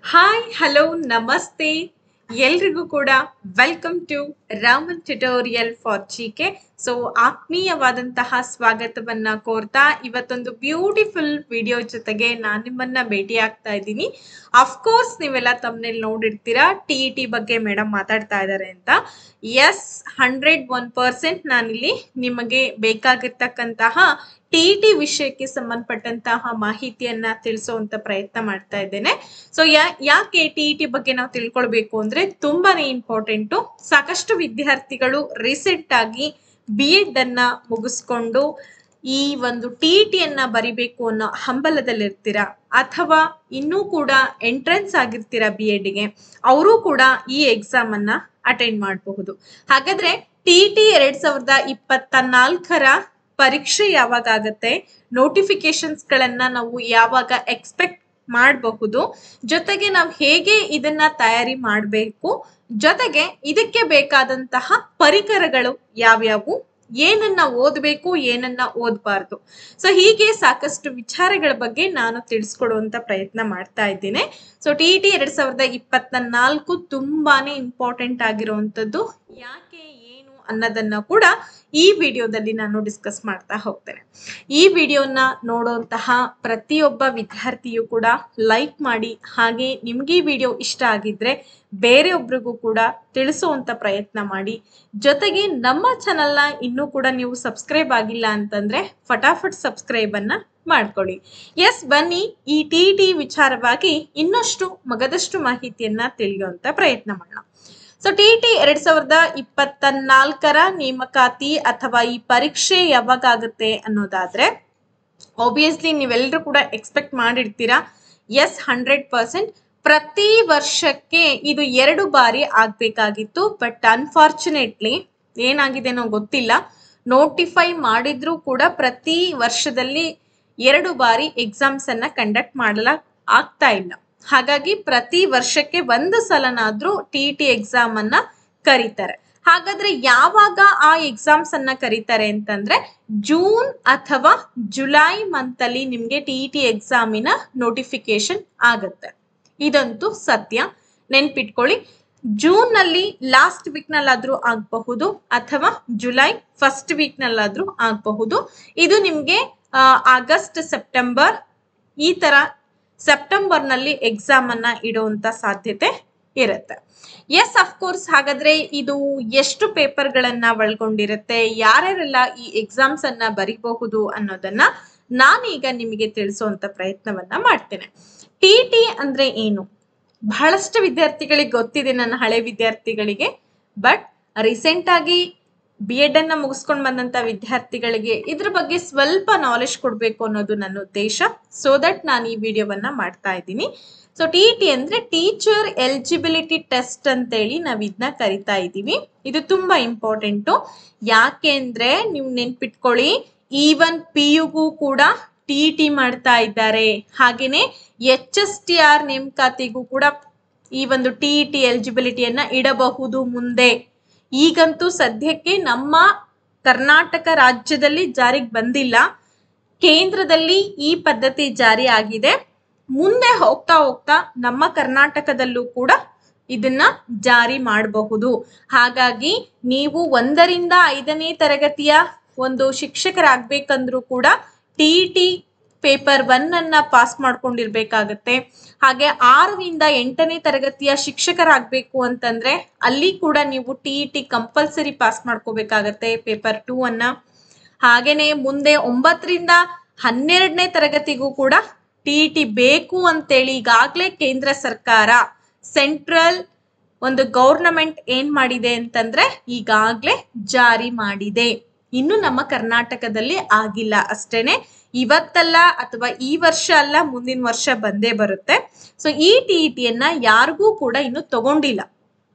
Hi hello ನಮಸ್ತೆ ಎಲ್ರಿಗೂ ಕೂಡ welcome to Raman tutorial for GK. So ಆತ್ಮೀಯವಾದಂತಹ ಸ್ವಾಗತವನ್ನ ಕೋರ್ತಾ ಇವತ್ತೊಂದು ಬ್ಯೂಟಿಫುಲ್ ವಿಡಿಯೋ ಜೊತೆಗೆ ನಾನು ನಿಮ್ಮನ್ನ ಭೇಟಿ ಆಗ್ತಾ ಇದ್ದೀನಿ. ಅಫ್ಕೋರ್ಸ್ ನೀವೆಲ್ಲ ತಮ್ಮನೇಲಿ ನೋಡಿರ್ತೀರಾ ಟಿ ಬಗ್ಗೆ ಮೇಡಮ್ ಮಾತಾಡ್ತಾ ಇದ್ದಾರೆ ಅಂತ. ಎಸ್, 101% ನಾನಿಲ್ಲಿ ನಿಮಗೆ ಬೇಕಾಗಿರ್ತಕ್ಕಂತಹ ಟಿ ವಿಷಯಕ್ಕೆ ಸಂಬಂಧಪಟ್ಟಂತಹ ಮಾಹಿತಿಯನ್ನ ತಿಳಿಸುವಂತ ಪ್ರಯತ್ನ ಮಾಡ್ತಾ ಇದ್ದೇನೆ. ಸೊ ಯಾಕೆ ಟಿ ಬಗ್ಗೆ ನಾವು ತಿಳ್ಕೊಳ್ಬೇಕು ಅಂದ್ರೆ ತುಂಬಾನೇ ಇಂಪಾರ್ಟೆಂಟು. ಸಾಕಷ್ಟು ವಿದ್ಯಾರ್ಥಿಗಳು ರೀಸೆಂಟ್ ಆಗಿ BEd ಅನ್ನ ಮುಗಿಸ್ಕೊಂಡು ಈ ಒಂದು ಟಿಇಟಿಯನ್ನ ಬರಿಬೇಕು ಅನ್ನೋ ಹಂಬಲದಲ್ಲಿರ್ತೀರಾ, ಅಥವಾ ಇನ್ನೂ ಕೂಡ ಎಂಟ್ರೆನ್ಸ್ ಆಗಿರ್ತೀರಾ BEdಗೆ, ಅವರು ಕೂಡ ಈ ಎಕ್ಸಾಮ್ ಅನ್ನ ಅಟೆಂಡ್ ಮಾಡಬಹುದು. ಹಾಗಾದ್ರೆ ಟಿಇಟಿ 2024ರ ಪರೀಕ್ಷೆ ಯಾವಾಗ ಆಗತ್ತೆ, ನೋಟಿಫಿಕೇಶನ್ಸ್ ಗಳನ್ನ ನಾವು ಯಾವಾಗ ಎಕ್ಸ್ಪೆಕ್ಟ್ ಮಾಡಬಹುದು, ಜೊತೆಗೆ ನಾವು ಹೇಗೆ ಇದನ್ನ ತಯಾರಿ ಮಾಡಬೇಕು, ಜೊತೆಗೆ ಇದಕ್ಕೆ ಬೇಕಾದಂತಹ ಪರಿಕರಗಳು ಯಾವ್ಯಾವು, ಏನನ್ನ ಓದಬೇಕು ಏನನ್ನ ಓದಬಾರ್ದು. ಸೊ ಹೀಗೆ ಸಾಕಷ್ಟು ವಿಚಾರಗಳ ಬಗ್ಗೆ ನಾನು ತಿಳಿಸ್ಕೊಡುವಂತ ಪ್ರಯತ್ನ ಮಾಡ್ತಾ ಇದ್ದೀನಿ. ಸೊ ಟಿಇಟಿ 2024 ತುಂಬಾನೇ ಇಂಪಾರ್ಟೆಂಟ್ ಆಗಿರುವಂತದ್ದು. ಯಾಕೆ ಏನು ಅನ್ನೋದನ್ನ ಕೂಡ ಈ ವಿಡಿಯೋದಲ್ಲಿ ನಾನು ಡಿಸ್ಕಸ್ ಮಾಡ್ತಾ ಹೋಗ್ತೇನೆ. ಈ ವಿಡಿಯೋನ ನೋಡುವಂತಹ ಪ್ರತಿಯೊಬ್ಬ ವಿದ್ಯಾರ್ಥಿಯು ಕೂಡ ಲೈಕ್ ಮಾಡಿ, ಹಾಗೆ ನಿಮ್ಗೆ ಈ ವಿಡಿಯೋ ಇಷ್ಟ ಆಗಿದ್ರೆ ಬೇರೆಯೊಬ್ಬರಿಗೂ ಕೂಡ ತಿಳಿಸುವಂತ ಪ್ರಯತ್ನ ಮಾಡಿ. ಜೊತೆಗೆ ನಮ್ಮ ಚಾನಲ್ನ ಇನ್ನೂ ಕೂಡ ನೀವು ಸಬ್ಸ್ಕ್ರೈಬ್ ಆಗಿಲ್ಲ ಅಂತಂದ್ರೆ ಫಟಾಫಟ್ ಸಬ್ಸ್ಕ್ರೈಬ್ ಅನ್ನ ಮಾಡ್ಕೊಳ್ಳಿ. ಎಸ್, ಬನ್ನಿ ಈ ಟಿ ವಿಚಾರವಾಗಿ ಇನ್ನಷ್ಟು ಮಗದಷ್ಟು ಮಾಹಿತಿಯನ್ನ ತಿಳಿಯುವಂತ ಪ್ರಯತ್ನ ಮಾಡೋಣ. ಸೊ ಟಿಇಟಿ 2024ರ ನೇಮಕಾತಿ ಅಥವಾ ಈ ಪರೀಕ್ಷೆ ಯಾವಾಗ ಆಗುತ್ತೆ ಅನ್ನೋದಾದ್ರೆ, ಆಬ್ವಿಯಸ್ಲಿ ನೀವೆಲ್ಲರೂ ಕೂಡ ಎಕ್ಸ್ಪೆಕ್ಟ್ ಮಾಡಿರ್ತೀರಾ. ಎಸ್, 100% ಪ್ರತಿ ವರ್ಷಕ್ಕೆ ಇದು 2 ಬಾರಿ ಆಗ್ಬೇಕಾಗಿತ್ತು. ಬಟ್ ಅನ್ಫಾರ್ಚುನೇಟ್ಲಿ ಏನಾಗಿದೆನೋ ಗೊತ್ತಿಲ್ಲ, ನೋಟಿಫೈ ಮಾಡಿದ್ರೂ ಕೂಡ ಪ್ರತಿ ವರ್ಷದಲ್ಲಿ 2 ಬಾರಿ ಎಕ್ಸಾಮ್ಸ್ ಅನ್ನ ಕಂಡಕ್ಟ್ ಆಗ್ತಾ ಇಲ್ಲ. ಹಾಗಾಗಿ ಪ್ರತಿ ವರ್ಷಕ್ಕೆ ಒಂದು ಸಲನಾದ್ರೂ ಟಿಇಟಿ ಎಕ್ಸಾಮ್ ಅನ್ನ ಕರೀತಾರೆ. ಹಾಗಾದ್ರೆ ಯಾವಾಗ ಆ ಎಕ್ಸಾಮ್ಸ್ ಅನ್ನ ಕರೀತಾರೆ ಅಂತಂದ್ರೆ, ಜೂನ್ ಅಥವಾ ಜುಲೈ ಮಂತ್ ಅಲ್ಲಿ ನಿಮ್ಗೆ ಟಿಇಟಿ ಎಕ್ಸಾಮಿನ ನೋಟಿಫಿಕೇಶನ್ ಆಗುತ್ತೆ. ಇದಂತೂ ಸತ್ಯ, ನೆನ್ಪಿಟ್ಕೊಳ್ಳಿ. ಜೂನ್ ನಲ್ಲಿ ಲಾಸ್ಟ್ ವೀಕ್ ನಲ್ಲಾದ್ರೂ ಆಗಬಹುದು, ಅಥವಾ ಜುಲೈ ಫಸ್ಟ್ ವೀಕ್ ನಲ್ಲಾದ್ರೂ ಆಗಬಹುದು. ಇದು ನಿಮ್ಗೆ ಆಗಸ್ಟ್ ಸೆಪ್ಟೆಂಬರ್ ಈ ತರ ಸೆಪ್ಟೆಂಬರ್ ನಲ್ಲಿ ಎಕ್ಸಾಮ್ ಅನ್ನ ಇಡುವಂತ ಸಾಧ್ಯತೆ ಇರುತ್ತೆ. Yes, of course. ಹಾಗಾದ್ರೆ ಇದು ಎಷ್ಟು ಪೇಪರ್ ಗಳನ್ನ ಒಳಗೊಂಡಿರುತ್ತೆ, ಯಾರ್ಯಾರೆಲ್ಲ ಈ ಎಕ್ಸಾಮ್ಸ್ ಅನ್ನ ಬರೀಬಹುದು ಅನ್ನೋದನ್ನ ನಾನೀಗ ನಿಮಗೆ ತಿಳಿಸುವಂತ ಪ್ರಯತ್ನವನ್ನ ಮಾಡ್ತೇನೆ. ಟಿಇಟಿ ಅಂದ್ರೆ ಏನು ಬಹಳಷ್ಟು ವಿದ್ಯಾರ್ಥಿಗಳಿಗೆ ಗೊತ್ತಿದೆ, ನನ್ನ ಹಳೆ ವಿದ್ಯಾರ್ಥಿಗಳಿಗೆ. ಬಟ್ ರೀಸೆಂಟ್ ಆಗಿ BEd ಅನ್ನ ಮುಗಿಸ್ಕೊಂಡು ಬಂದಂತ ವಿದ್ಯಾರ್ಥಿಗಳಿಗೆ ಇದ್ರ ಬಗ್ಗೆ ಸ್ವಲ್ಪ ನಾಲೆಜ್ ಕೊಡ್ಬೇಕು ಅನ್ನೋದು ನನ್ನ ಉದ್ದೇಶ. ಸೊ ದಟ್ ನಾನು ಈ ವಿಡಿಯೋವನ್ನ ಮಾಡ್ತಾ ಇದ್ದೀನಿ. ಸೊ ಟಿಇಟಿ ಅಂದ್ರೆ ಟೀಚರ್ ಎಲಿಜಿಬಿಲಿಟಿ ಟೆಸ್ಟ್ ಅಂತೇಳಿ ನಾವ್ ಇದನ್ನ ಕರಿತಾ ಇದ್ದೀವಿ. ಇದು ತುಂಬಾ ಇಂಪಾರ್ಟೆಂಟು. ಯಾಕೆ ಅಂದ್ರೆ ನೀವು ನೆನ್ಪಿಟ್ಕೊಳ್ಳಿ, ಈವನ್ PUಗೂ ಕೂಡ ಟಿಇಟಿ ಮಾಡ್ತಾ ಇದ್ದಾರೆ. ಹಾಗೇನೆ HSTR ನೇಮಕಾತಿಗೂ ಕೂಡ ಈ ಒಂದು ಟಿಇಟಿ ಎಲಿಜಿಬಿಲಿಟಿಯನ್ನ ಇಡಬಹುದು ಮುಂದೆ. ಈಗಂತೂ ಸದ್ಯಕ್ಕೆ ನಮ್ಮ ಕರ್ನಾಟಕ ರಾಜ್ಯದಲ್ಲಿ ಜಾರಿಗೆ ಬಂದಿಲ್ಲ, ಕೇಂದ್ರದಲ್ಲಿ ಈ ಪದ್ಧತಿ ಜಾರಿ ಆಗಿದೆ. ಮುಂದೆ ಹೋಗ್ತಾ ಹೋಗ್ತಾ ನಮ್ಮ ಕರ್ನಾಟಕದಲ್ಲೂ ಕೂಡ ಇದನ್ನ ಜಾರಿ ಮಾಡಬಹುದು. ಹಾಗಾಗಿ ನೀವು 1ರಿಂದ 5ನೇ ತರಗತಿಯ ಒಂದು ಶಿಕ್ಷಕರಾಗಬೇಕಂದ್ರೂ ಕೂಡ ಟಿಇಟಿ ಪೇಪರ್ 1 ಅನ್ನ ಪಾಸ್ ಮಾಡ್ಕೊಂಡಿರ್ಬೇಕಾಗತ್ತೆ. ಹಾಗೆ 6ರಿಂದ 8ನೇ ತರಗತಿಯ ಶಿಕ್ಷಕರಾಗಬೇಕು ಅಂತಂದ್ರೆ ಅಲ್ಲಿ ಕೂಡ ನೀವು ಟಿಇಟಿ ಕಂಪಲ್ಸರಿ ಪಾಸ್ ಮಾಡ್ಕೋಬೇಕಾಗತ್ತೆ, ಪೇಪರ್ 2 ಅನ್ನ. ಹಾಗೇನೆ ಮುಂದೆ 9ರಿಂದ 12ನೇ ತರಗತಿಗೂ ಕೂಡ ಟಿಇಟಿ ಬೇಕು ಅಂತೇಳಿ ಈಗಾಗ್ಲೇ ಕೇಂದ್ರ ಸರ್ಕಾರ, ಸೆಂಟ್ರಲ್ ಒಂದು ಗೌರ್ನಮೆಂಟ್ ಏನ್ ಮಾಡಿದೆ ಅಂತಂದ್ರೆ ಈಗಾಗ್ಲೇ ಜಾರಿ ಮಾಡಿದೆ. ಇನ್ನು ನಮ್ಮ ಕರ್ನಾಟಕದಲ್ಲಿ ಆಗಿಲ್ಲ ಅಷ್ಟೇನೆ. ಇವತ್ತಲ್ಲ ಅಥವಾ ಈ ವರ್ಷ ಅಲ್ಲ, ಮುಂದಿನ ವರ್ಷ ಬಂದೇ ಬರುತ್ತೆ. ಸೊ ಈ ಟಿಇಟಿಯನ್ನ ಯಾರಿಗೂ ಕೂಡ ಇನ್ನು ತಗೊಂಡಿಲ್ಲ.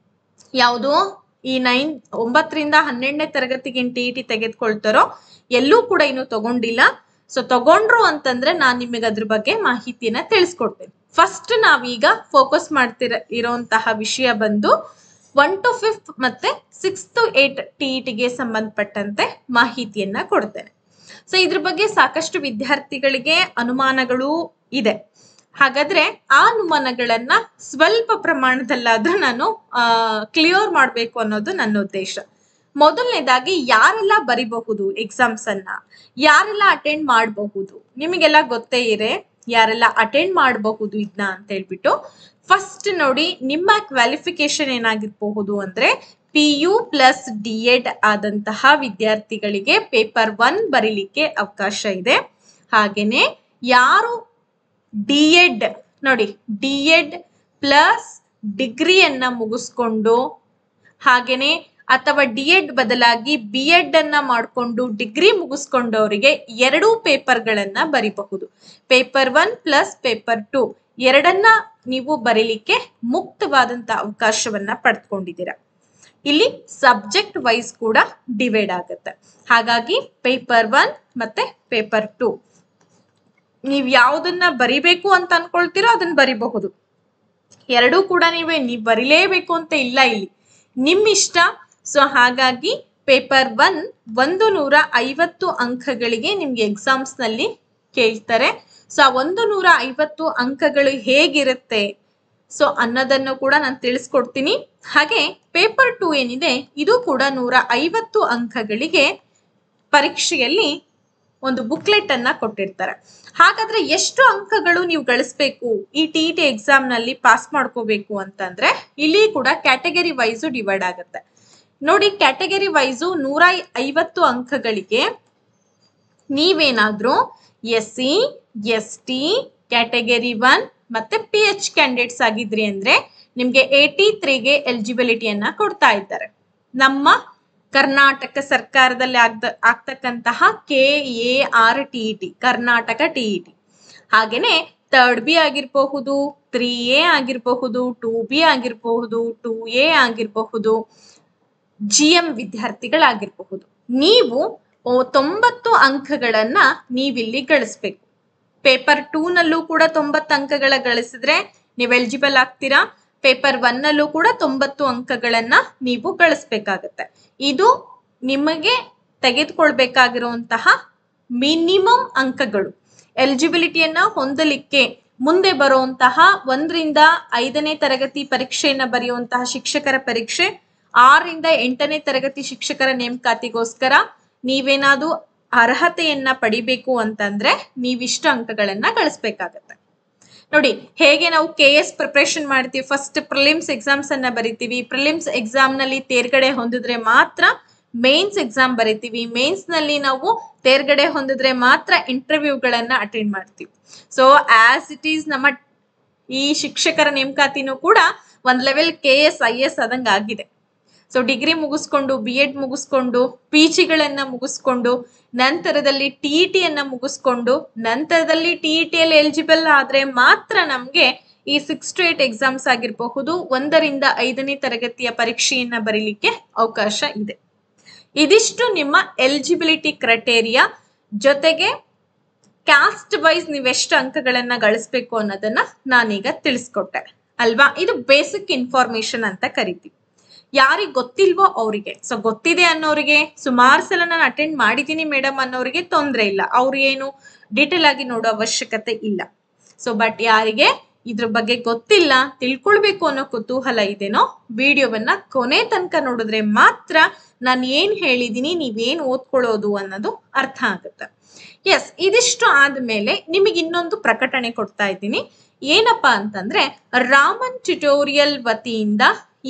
ಯಾವುದು ಈ 9ರಿಂದ 12ನೇ ತರಗತಿಗೆ ಟಿಇಟಿ ತೆಗೆದುಕೊಳ್ತಾರೋ ಎಲ್ಲೂ ಕೂಡ ಇನ್ನು ತಗೊಂಡಿಲ್ಲ. ಸೊ ತಗೊಂಡ್ರು ಅಂತಂದ್ರೆ ನಾನು ನಿಮಗೆ ಅದ್ರ ಬಗ್ಗೆ ಮಾಹಿತಿಯನ್ನ ತಿಳಿಸ್ಕೊಡ್ತೇನೆ. ಫಸ್ಟ್ ನಾವೀಗ ಫೋಕಸ್ ಇರುವಂತಹ ವಿಷಯ ಬಂದು 1 to 5th ಮತ್ತೆ 6th to 8 ಟಿಇಟಿಗೆ ಸಂಬಂಧಪಟ್ಟಂತೆ ಮಾಹಿತಿಯನ್ನ ಕೊಡ್ತೇನೆ. ಸೊ ಇದ್ರ ಬಗ್ಗೆ ಸಾಕಷ್ಟು ವಿದ್ಯಾರ್ಥಿಗಳಿಗೆ ಅನುಮಾನಗಳು ಇದೆ. ಹಾಗಾದ್ರೆ ಆ ಅನುಮಾನಗಳನ್ನ ಸ್ವಲ್ಪ ಪ್ರಮಾಣದಲ್ಲಾದ್ರೂ ನಾನು ಕ್ಲಿಯರ್ ಮಾಡ್ಬೇಕು ಅನ್ನೋದು ನನ್ನ ಉದ್ದೇಶ. ಮೊದಲನೇದಾಗಿ ಯಾರೆಲ್ಲ ಬರಿಬಹುದು ಎಕ್ಸಾಮ್ಸ್ ಅನ್ನ, ಯಾರೆಲ್ಲ ಅಟೆಂಡ್ ಮಾಡಬಹುದು, ನಿಮಗೆಲ್ಲ ಗೊತ್ತೇ ಇದೆ ಯಾರೆಲ್ಲ ಅಟೆಂಡ್ ಮಾಡಬಹುದು ಇದನ್ನ ಅಂತ ಹೇಳ್ಬಿಟ್ಟು. ಫಸ್ಟ್ ನೋಡಿ, ನಿಮ್ಮ ಕ್ವಾಲಿಫಿಕೇಶನ್ ಏನಾಗಿರಬಹುದು ಅಂದ್ರೆ PU ಪ್ಲಸ್ DED ಆದಂತಹ ವಿದ್ಯಾರ್ಥಿಗಳಿಗೆ ಪೇಪರ್ 1 ಬರೀಲಿಕ್ಕೆ ಅವಕಾಶ ಇದೆ. ಹಾಗೇನೆ ಯಾರು DED ನೋಡಿ, DED ಪ್ಲಸ್ ಡಿಗ್ರಿಯನ್ನ ಮುಗಿಸ್ಕೊಂಡು ಹಾಗೇನೆ ಅಥವಾ DED ಬದಲಾಗಿ BEd ಅನ್ನ ಮಾಡಿಕೊಂಡು ಡಿಗ್ರಿ ಮುಗಿಸ್ಕೊಂಡವರಿಗೆ 2 ಪೇಪರ್ಗಳನ್ನ ಬರಿಬಹುದು. ಪೇಪರ್ 1 ಪ್ಲಸ್ ಪೇಪರ್ 2 ಎರಡನ್ನ ನೀವು ಬರೀಲಿಕ್ಕೆ ಮುಕ್ತವಾದಂತ ಅವಕಾಶವನ್ನ ಪಡೆದುಕೊಂಡಿದ್ದೀರಾ. ಇಲ್ಲಿ ಸಬ್ಜೆಕ್ಟ್ ವೈಸ್ ಕೂಡ ಡಿವೈಡ್ ಆಗುತ್ತೆ. ಹಾಗಾಗಿ ಪೇಪರ್ 1 ಮತ್ತೆ ಪೇಪರ್ 2 ನೀವ್ ಯಾವ್ದನ್ನ ಬರಿಬೇಕು ಅಂತ ಅನ್ಕೊಳ್ತೀರೋ ಅದನ್ನ ಬರಿಬಹುದು. ಎರಡೂ ಕೂಡ ನೀವು ಬರಿಲೇಬೇಕು ಅಂತ ಇಲ್ಲ, ಇಲ್ಲಿ ನಿಮ್ ಇಷ್ಟ. ಸೊ ಹಾಗಾಗಿ ಪೇಪರ್ 1 150 ಅಂಕಗಳಿಗೆ ನಿಮ್ಗೆ ಎಕ್ಸಾಮ್ಸ್ ನಲ್ಲಿ ಕೇಳ್ತಾರೆ. ಸೊ ಆ 150 ಅಂಕಗಳು ಹೇಗಿರುತ್ತೆ ಸೊ ಅನ್ನೋದನ್ನು ಕೂಡ ನಾನು ತಿಳಿಸ್ಕೊಡ್ತೀನಿ. ಹಾಗೆ ಪೇಪರ್ 2 ಏನಿದೆ ಇದು ಕೂಡ 150 ಅಂಕಗಳಿಗೆ ಪರೀಕ್ಷೆಯಲ್ಲಿ ಒಂದು ಬುಕ್ಲೆಟ್ ಅನ್ನ ಕೊಟ್ಟಿರ್ತಾರೆ. ಹಾಗಾದ್ರೆ ಎಷ್ಟು ಅಂಕಗಳು ನೀವು ಗಳಿಸ್ಬೇಕು ಈ TET ಎಕ್ಸಾಮ್ ನಲ್ಲಿ ಪಾಸ್ ಮಾಡ್ಕೋಬೇಕು ಅಂತಂದ್ರೆ ಇಲ್ಲಿ ಕೂಡ ಕ್ಯಾಟಗರಿ ವೈಸು ಡಿವೈಡ್ ಆಗುತ್ತೆ. ನೋಡಿ, ಕ್ಯಾಟಗರಿ ವೈಸು 150 ಅಂಕಗಳಿಗೆ ನೀವೇನಾದ್ರೂ SC ST ಕ್ಯಾಟಗರಿ 1 ಮತ್ತೆ PH ಕ್ಯಾಂಡಿಡೇಟ್ಸ್ ಆಗಿದ್ರಿ ಅಂದ್ರೆ ನಿಮ್ಗೆ 83ಗೆ ಎಲಿಜಿಬಿಲಿಟಿಯನ್ನ ಕೊಡ್ತಾ ಇದ್ದಾರೆ. ನಮ್ಮ ಕರ್ನಾಟಕ ಸರ್ಕಾರದಲ್ಲಿ ಆಗ್ತಕ್ಕಂತಹ KAR-TET ಕರ್ನಾಟಕ TET. ಹಾಗೇನೆ 3rd B ಆಗಿರಬಹುದು, 3A ಆಗಿರಬಹುದು, 2B ಆಗಿರಬಹುದು, 2A ಆಗಿರಬಹುದು, GM ವಿದ್ಯಾರ್ಥಿಗಳಾಗಿರಬಹುದು. ನೀವು 90 ಅಂಕಗಳನ್ನ ನೀವಿಲ್ಲಿ ಗಳಿಸ್ಬೇಕು. ಪೇಪರ್ 2 ನಲ್ಲೂ ಕೂಡ 90 ಅಂಕಗಳ ಗಳಿಸಿದ್ರೆ ನೀವು ಎಲಿಜಿಬಲ್ ಆಗ್ತೀರಾ. ಪೇಪರ್ 1 ನಲ್ಲೂ ಕೂಡ 90 ಅಂಕಗಳನ್ನ ನೀವು ಗಳಿಸ್ಬೇಕಾಗತ್ತೆ. ಇದು ನಿಮಗೆ ತೆಗೆದುಕೊಳ್ಬೇಕಾಗಿರುವಂತಹ ಮಿನಿಮಮ್ ಅಂಕಗಳು. ಎಲಿಜಿಬಿಲಿಟಿಯನ್ನ ಹೊಂದಲಿಕ್ಕೆ ಮುಂದೆ ಬರುವಂತಹ 1ರಿಂದ 5ನೇ ತರಗತಿ ಪರೀಕ್ಷೆಯನ್ನ ಬರೆಯುವಂತಹ ಶಿಕ್ಷಕರ ಪರೀಕ್ಷೆ, 6ರಿಂದ 8ನೇ ತರಗತಿ ಶಿಕ್ಷಕರ ನೇಮಕಾತಿಗೋಸ್ಕರ ನೀವೇನಾದ್ರೂ ಅರ್ಹತೆಯನ್ನ ಪಡಿಬೇಕು ಅಂತಂದ್ರೆ ನೀವಿಷ್ಟು ಅಂಕಗಳನ್ನ ಗಳಿಸ್ಬೇಕಾಗತ್ತೆ. ನೋಡಿ, ಹೇಗೆ ನಾವು KS ಪ್ರಿಪರೇಷನ್ ಮಾಡ್ತೀವಿ, ಫಸ್ಟ್ ಪ್ರಿಲಿಮ್ಸ್ ಎಕ್ಸಾಮ್ಸ್ ಅನ್ನ ಬರಿತೀವಿ. ಪ್ರಿಲಿಮ್ಸ್ ಎಕ್ಸಾಮ್ ನಲ್ಲಿ ತೇರ್ಗಡೆ ಹೊಂದಿದ್ರೆ ಮಾತ್ರ ಮೇನ್ಸ್ ಎಕ್ಸಾಮ್ ಬರಿತೀವಿ. ಮೇನ್ಸ್ ನಲ್ಲಿ ನಾವು ತೇರ್ಗಡೆ ಹೊಂದಿದ್ರೆ ಮಾತ್ರ ಇಂಟರ್ವ್ಯೂಗಳನ್ನ ಅಟೆಂಡ್ ಮಾಡ್ತೀವಿ. ಸೊ ಆಸ್ ಇಟ್ ಈಸ್ ನಮ್ಮ ಈ ಶಿಕ್ಷಕರ ನೇಮಕಾತಿನೂ ಕೂಡ ಒಂದ್ ಲೆವೆಲ್ KS IS ಆದಂಗ ಆಗಿದೆ. ಸೊ ಡಿಗ್ರಿ ಮುಗಿಸ್ಕೊಂಡು BEd ಮುಗಿಸ್ಕೊಂಡು PGಗಳನ್ನ ಮುಗಿಸ್ಕೊಂಡು ನಂತರದಲ್ಲಿ TET ಅನ್ನ ಮುಗಿಸ್ಕೊಂಡು ನಂತರದಲ್ಲಿ TET ಅಲ್ಲಿ ಎಲಿಜಿಬಲ್ ಆದ್ರೆ ಮಾತ್ರ ನಮ್ಗೆ ಈ 6 to 8 ಎಕ್ಸಾಮ್ಸ್ ಆಗಿರಬಹುದು 1ರಿಂದ 5ನೇ ತರಗತಿಯ ಪರೀಕ್ಷೆಯನ್ನ ಬರೀಲಿಕ್ಕೆ ಅವಕಾಶ ಇದೆ. ಇದಿಷ್ಟು ನಿಮ್ಮ ಎಲಿಜಿಬಿಲಿಟಿ ಕ್ರೈಟೇರಿಯಾ. ಜೊತೆಗೆ ಕ್ಯಾಸ್ಟ್ ವೈಸ್ ನೀವೆಷ್ಟು ಅಂಕಗಳನ್ನ ಗಳಿಸ್ಬೇಕು ಅನ್ನೋದನ್ನ ನಾನೀಗ ತಿಳಿಸ್ಕೊಟ್ಟೆ ಅಲ್ವಾ. ಇದು ಬೇಸಿಕ್ ಇನ್ಫಾರ್ಮೇಶನ್ ಅಂತ ಕರಿತೀವಿ. ಯಾರಿಗೆ ಗೊತ್ತಿಲ್ವೋ ಅವರಿಗೆ, ಸೊ ಗೊತ್ತಿದೆ ಅನ್ನೋರಿಗೆ, ಸುಮಾರು ಸಲ ನಾನು ಅಟೆಂಡ್ ಮಾಡಿದ್ದೀನಿ ಮೇಡಮ್ ಅನ್ನೋರಿಗೆ ತೊಂದರೆ ಇಲ್ಲ, ಅವ್ರು ಏನು ಡೀಟೇಲ್ ಆಗಿ ನೋಡೋ ಅವಶ್ಯಕತೆ ಇಲ್ಲ. ಸೊ ಬಟ್ ಯಾರಿಗೆ ಇದ್ರ ಬಗ್ಗೆ ಗೊತ್ತಿಲ್ಲ, ತಿಳ್ಕೊಳ್ಬೇಕು ಅನ್ನೋ ಕುತೂಹಲ ಇದೆನೋ ವಿಡಿಯೋವನ್ನ ಕೊನೆ ತನಕ ನೋಡಿದ್ರೆ ಮಾತ್ರ ನಾನು ಏನ್ ಹೇಳಿದೀನಿ, ನೀವೇನ್ ಓದ್ಕೊಳ್ಳೋದು ಅನ್ನೋದು ಅರ್ಥ ಆಗುತ್ತೆ. ಎಸ್, ಇದಿಷ್ಟು ಆದ್ಮೇಲೆ ನಿಮಗೆ ಇನ್ನೊಂದು ಪ್ರಕಟಣೆ ಕೊಡ್ತಾ ಇದ್ದೀನಿ. ಏನಪ್ಪಾ ಅಂತಂದ್ರೆ, ರಾಮನ್ ಟ್ಯುಟೋರಿಯಲ್ ವತಿಯಿಂದ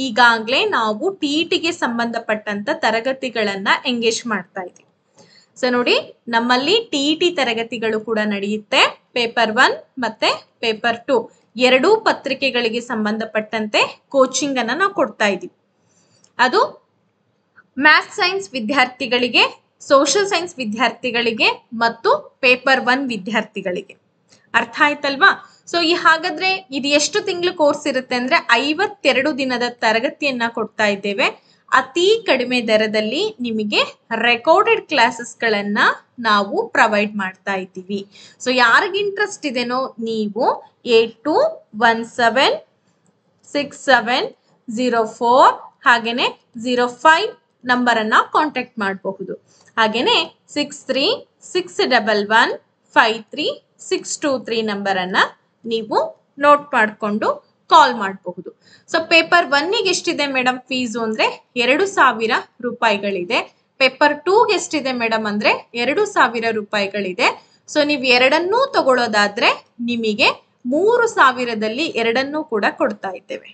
ಈಗಾಗಲೇ ನಾವು TETಗೆ ಸಂಬಂಧಪಟ್ಟಂತ ತರಗತಿಗಳನ್ನ ಎಂಗೇಜ್ ಮಾಡ್ತಾ ಇದ್ದೀವಿ. ಸೊ ನೋಡಿ, ನಮ್ಮಲ್ಲಿ TET ತರಗತಿಗಳು ಕೂಡ ನಡೆಯುತ್ತೆ. ಪೇಪರ್ 1 ಮತ್ತೆ ಪೇಪರ್ 2 ಎರಡೂ ಪತ್ರಿಕೆಗಳಿಗೆ ಸಂಬಂಧಪಟ್ಟಂತೆ ಕೋಚಿಂಗ್ ಅನ್ನ ನಾವು ಕೊಡ್ತಾ ಇದ್ದೀವಿ. ಅದು ಮ್ಯಾಥ್ಸ್ ಸೈನ್ಸ್ ವಿದ್ಯಾರ್ಥಿಗಳಿಗೆ, ಸೋಷಿಯಲ್ ಸೈನ್ಸ್ ವಿದ್ಯಾರ್ಥಿಗಳಿಗೆ ಮತ್ತು ಪೇಪರ್ 1 ವಿದ್ಯಾರ್ಥಿಗಳಿಗೆ. ಅರ್ಥ ಆಯ್ತಲ್ವಾ? ಸೊ ಹಾಗಾದ್ರೆ ಇದು ಎಷ್ಟು ತಿಂಗಳು ಕೋರ್ಸ್ ಇರುತ್ತೆ ಅಂದ್ರೆ 52 ದಿನದ ತರಗತಿಯನ್ನ ಕೊಡ್ತಾ ಇದ್ದೇವೆ. ಅತಿ ಕಡಿಮೆ ದರದಲ್ಲಿ ನಿಮಗೆ ರೆಕಾರ್ಡೆಡ್ ಕ್ಲಾಸಸ್ ಗಳನ್ನ ನಾವು ಪ್ರೊವೈಡ್ ಮಾಡ್ತಾ ಇದ್ದೀವಿ. ಸೊ ಯಾರಿಗೆ ಇಂಟ್ರೆಸ್ಟ್ ಇದೆನೋ ನೀವು 82176704 ಹಾಗೇನೆ 05 ನಂಬರ್ ಅನ್ನ ಕಾಂಟ್ಯಾಕ್ಟ್ ಮಾಡಬಹುದು. ಹಾಗೇನೆ 6361153623 ನಂಬರ್ ಅನ್ನ ನೀವು ನೋಟ್ ಮಾಡಿಕೊಂಡು ಕಾಲ್ ಮಾಡಬಹುದು. ಸೊ ಪೇಪರ್ 1ಗೆ ಎಷ್ಟಿದೆ ಮೇಡಮ್ ಫೀಸು ಅಂದ್ರೆ 2,000 ರೂಪಾಯಿಗಳಿದೆ. ಪೇಪರ್ 2ಗೆ ಎಷ್ಟಿದೆ ಮೇಡಮ್ ಅಂದ್ರೆ 2,000 ರೂಪಾಯಿಗಳಿದೆ. ಸೊ ನೀವು ಎರಡನ್ನೂ ತಗೊಳ್ಳೋದಾದ್ರೆ ನಿಮಗೆ 3,000ದಲ್ಲಿ ಎರಡನ್ನೂ ಕೂಡ ಕೊಡ್ತಾ ಇದ್ದೇವೆ.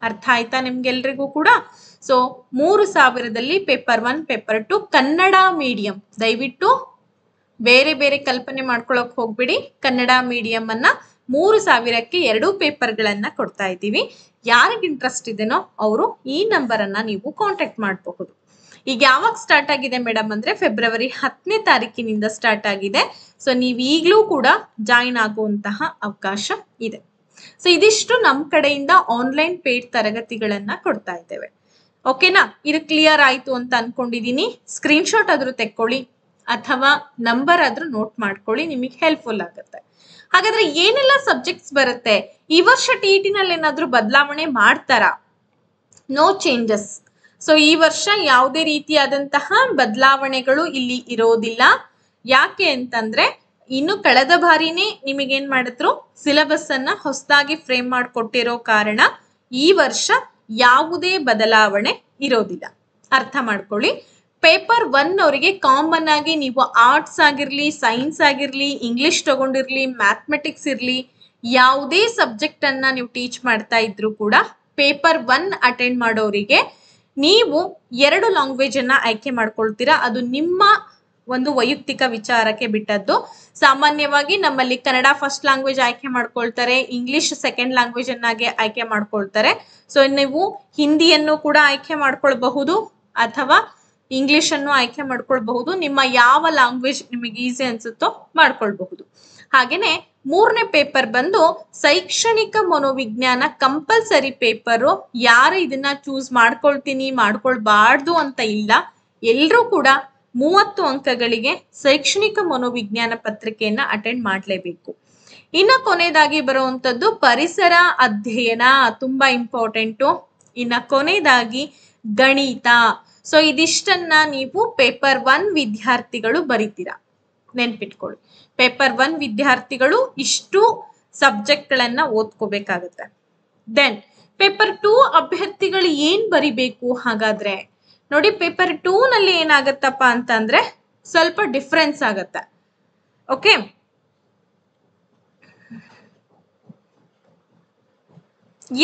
ಅರ್ಥ ಆಯ್ತಾ ನಿಮ್ಗೆಲ್ರಿಗೂ ಕೂಡ? ಸೊ 3,000ದಲ್ಲಿ ಪೇಪರ್ 1 ಪೇಪರ್ 2 ಕನ್ನಡ ಮೀಡಿಯಂ. ದಯವಿಟ್ಟು ಬೇರೆ ಬೇರೆ ಕಲ್ಪನೆ ಮಾಡ್ಕೊಳಕ್ ಹೋಗ್ಬಿಡಿ. ಕನ್ನಡ ಮೀಡಿಯಂ ಅನ್ನ 3,000ಕ್ಕೆ 2 ಪೇಪರ್ಗಳನ್ನ ಕೊಡ್ತಾ ಇದ್ದೀವಿ. ಯಾರಿಗೆ ಇಂಟ್ರೆಸ್ಟ್ ಇದೆನೋ ಅವರು ಈ ನಂಬರ್ ಅನ್ನ ನೀವು ಕಾಂಟ್ಯಾಕ್ಟ್ ಮಾಡಬಹುದು. ಈಗ ಯಾವಾಗ ಸ್ಟಾರ್ಟ್ ಆಗಿದೆ ಮೇಡಮ್ ಅಂದ್ರೆ ಫೆಬ್ರವರಿ 10ನೇ ತಾರೀಕಿನಿಂದ ಸ್ಟಾರ್ಟ್ ಆಗಿದೆ. ಸೊ ನೀವು ಈಗಲೂ ಕೂಡ ಜಾಯಿನ್ ಆಗುವಂತಹ ಅವಕಾಶ ಇದೆ. ಸೊ ಇದಿಷ್ಟು ನಮ್ಮ ಕಡೆಯಿಂದ ಆನ್ಲೈನ್ ಪೇಡ್ ತರಗತಿಗಳನ್ನ ಕೊಡ್ತಾ ಇದ್ದೇವೆ. ಓಕೆನಾ? ಇದು ಕ್ಲಿಯರ್ ಆಯ್ತು ಅಂತ ಅನ್ಕೊಂಡಿದೀನಿ. ಸ್ಕ್ರೀನ್ ಶಾಟ್ ಆದ್ರೂ ತೆಕ್ಕೊಳ್ಳಿ ಅಥವಾ ನಂಬರ್ ಆದ್ರೂ ನೋಟ್ ಮಾಡ್ಕೊಳ್ಳಿ, ನಿಮಗೆ ಹೆಲ್ಪ್ಫುಲ್ ಆಗುತ್ತೆ. ಹಾಗಾದ್ರೆ ಏನೆಲ್ಲ ಸಬ್ಜೆಕ್ಟ್ಸ್ ಬರುತ್ತೆ ಈ ವರ್ಷ? TET ನಲ್ಲಿ ಏನಾದ್ರೂ ಬದಲಾವಣೆ ಮಾಡ್ತಾರಾ? No changes. ಸೊ ಈ ವರ್ಷ ಯಾವುದೇ ರೀತಿಯಾದಂತಹ ಬದಲಾವಣೆಗಳು ಇಲ್ಲಿ ಇರೋದಿಲ್ಲ. ಯಾಕೆ ಅಂತಂದ್ರೆ ಇನ್ನು ಕಳೆದ ಬಾರಿನೇ ನಿಮಗೇನ್ ಮಾಡಿದ್ರು, ಸಿಲೆಬಸ್ ಅನ್ನ ಹೊಸದಾಗಿ ಫ್ರೇಮ್ ಮಾಡಿಕೊಟ್ಟಿರೋ ಕಾರಣ ಈ ವರ್ಷ ಯಾವುದೇ ಬದಲಾವಣೆ ಇರೋದಿಲ್ಲ. ಅರ್ಥ ಮಾಡ್ಕೊಳ್ಳಿ. ಪೇಪರ್ 1 ಅವರಿಗೆ ಕಾಮನ್ ಆಗಿ ನೀವು ಆರ್ಟ್ಸ್ ಆಗಿರ್ಲಿ, ಸೈನ್ಸ್ ಆಗಿರ್ಲಿ, ಇಂಗ್ಲಿಷ್ ತಗೊಂಡಿರ್ಲಿ, ಮ್ಯಾಥಮೆಟಿಕ್ಸ್ ಇರ್ಲಿ, ಯಾವುದೇ ಸಬ್ಜೆಕ್ಟ್ ಅನ್ನ ನೀವು ಟೀಚ್ ಮಾಡ್ತಾ ಇದ್ರು ಕೂಡ ಪೇಪರ್ 1 ಅಟೆಂಡ್ ಮಾಡೋರಿಗೆ ನೀವು 2 ಲ್ಯಾಂಗ್ವೇಜ್ ಅನ್ನ ಆಯ್ಕೆ ಮಾಡ್ಕೊಳ್ತೀರಾ. ಅದು ನಿಮ್ಮ ಒಂದು ವೈಯಕ್ತಿಕ ವಿಚಾರಕ್ಕೆ ಬಿಟ್ಟದ್ದು. ಸಾಮಾನ್ಯವಾಗಿ ನಮ್ಮಲ್ಲಿ ಕನ್ನಡ ಫಸ್ಟ್ ಲ್ಯಾಂಗ್ವೇಜ್ ಆಯ್ಕೆ ಮಾಡ್ಕೊಳ್ತಾರೆ, ಇಂಗ್ಲಿಷ್ ಸೆಕೆಂಡ್ ಲ್ಯಾಂಗ್ವೇಜ್ ಅನ್ನಾಗಿ ಆಯ್ಕೆ ಮಾಡ್ಕೊಳ್ತಾರೆ. ಸೊ ನೀವು ಹಿಂದಿಯನ್ನು ಕೂಡ ಆಯ್ಕೆ ಮಾಡ್ಕೊಳ್ಬಹುದು ಅಥವಾ ಇಂಗ್ಲಿಷ್ ಅನ್ನು ಆಯ್ಕೆ ಮಾಡ್ಕೊಳ್ಬಹುದು. ನಿಮ್ಮ ಯಾವ ಲ್ಯಾಂಗ್ವೇಜ್ ನಿಮಗೆ ಈಸಿ ಅನ್ಸುತ್ತೋ ಮಾಡ್ಕೊಳ್ಬಹುದು. ಹಾಗೇನೆ 3ನೇ ಪೇಪರ್ ಬಂದು ಶೈಕ್ಷಣಿಕ ಮನೋವಿಜ್ಞಾನ ಕಂಪಲ್ಸರಿ ಪೇಪರು. ಯಾರು ಇದನ್ನ ಚೂಸ್ ಮಾಡ್ಕೊಳ್ತೀನಿ ಮಾಡ್ಕೊಳ್ಬಾರ್ದು ಅಂತ ಇಲ್ಲ. ಎಲ್ರೂ ಕೂಡ 30 ಅಂಕಗಳಿಗೆ ಶೈಕ್ಷಣಿಕ ಮನೋವಿಜ್ಞಾನ ಪತ್ರಿಕೆಯನ್ನ ಅಟೆಂಡ್ ಮಾಡಲೇಬೇಕು. ಇನ್ನ ಕೊನೆಯದಾಗಿ ಬರುವಂತದ್ದು ಪರಿಸರ ಅಧ್ಯಯನ, ತುಂಬಾ ಇಂಪಾರ್ಟೆಂಟು. ಇನ್ನ ಕೊನೆಯದಾಗಿ ಗಣಿತ. ಸೊ ಇದಿಷ್ಟನ್ನ ನೀವು ಪೇಪರ್ 1 ವಿದ್ಯಾರ್ಥಿಗಳು ಬರೀತೀರಾ, ನೆನ್ಪಿಟ್ಕೊಳ್ಳಿ. ಪೇಪರ್ 1 ವಿದ್ಯಾರ್ಥಿಗಳು ಇಷ್ಟು ಸಬ್ಜೆಕ್ಟ್ ಗಳನ್ನ ಓದ್ಕೋಬೇಕಾಗತ್ತೆ. ದೆನ್ ಪೇಪರ್ 2 ಅಭ್ಯರ್ಥಿಗಳು ಏನ್ ಬರಿಬೇಕು? ಹಾಗಾದ್ರೆ ನೋಡಿ, ಪೇಪರ್ 2 ನಲ್ಲಿ ಏನಾಗತ್ತಪ್ಪ ಅಂತಂದ್ರೆ ಸ್ವಲ್ಪ ಡಿಫ್ರೆನ್ಸ್ ಆಗತ್ತೆ. ಓಕೆ,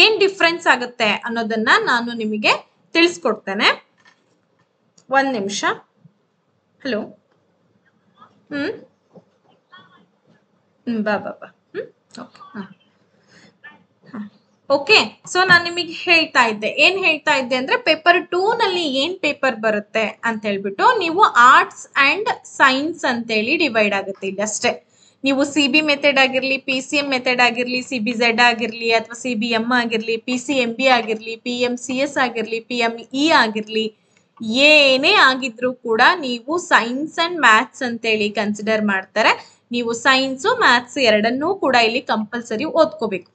ಏನ್ ಡಿಫ್ರೆನ್ಸ್ ಆಗುತ್ತೆ ಅನ್ನೋದನ್ನ ನಾನು ನಿಮಗೆ ತಿಳಿಸ್ಕೊಡ್ತೇನೆ. 1 ನಿಮಿಷ. ಹಲೋ. ಬಾ. ಓಕೆ, ಸೊ ನಾನು ನಿಮಗೆ ಹೇಳ್ತಾ ಇದ್ದೆ, ಏನ್ ಹೇಳ್ತಾ ಇದ್ದೆ ಅಂದ್ರೆ ಪೇಪರ್ 2 ನಲ್ಲಿ ಏನ್ ಪೇಪರ್ ಬರುತ್ತೆ ಅಂತ ಹೇಳ್ಬಿಟ್ಟು, ನೀವು ಆರ್ಟ್ಸ್ ಅಂಡ್ ಸೈನ್ಸ್ ಅಂತೇಳಿ ಡಿವೈಡ್ ಆಗುತ್ತೆ ಇಲ್ಲಿ ಅಷ್ಟೇ. ನೀವು CB ಮೆಥಡ್ ಆಗಿರ್ಲಿ, PCM ಮೆಥಡ್ ಆಗಿರ್ಲಿ, CBZ ಆಗಿರ್ಲಿ ಅಥವಾ CBM ಆಗಿರ್ಲಿ, PCMB ಆಗಿರ್ಲಿ, PMCS ಆಗಿರ್ಲಿ, PME ಆಗಿರ್ಲಿ, ಏನೇ ಆಗಿದ್ರು ಕೂಡ ನೀವು ಸೈನ್ಸ್ ಅಂಡ್ ಮ್ಯಾಥ್ಸ್ ಅಂತೇಳಿ ಕನ್ಸಿಡರ್ ಮಾಡ್ತಾರೆ. ನೀವು ಸೈನ್ಸು ಮ್ಯಾಥ್ಸ್ ಎರಡನ್ನೂ ಕೂಡ ಇಲ್ಲಿ ಕಂಪಲ್ಸರಿ ಓದ್ಕೋಬೇಕು.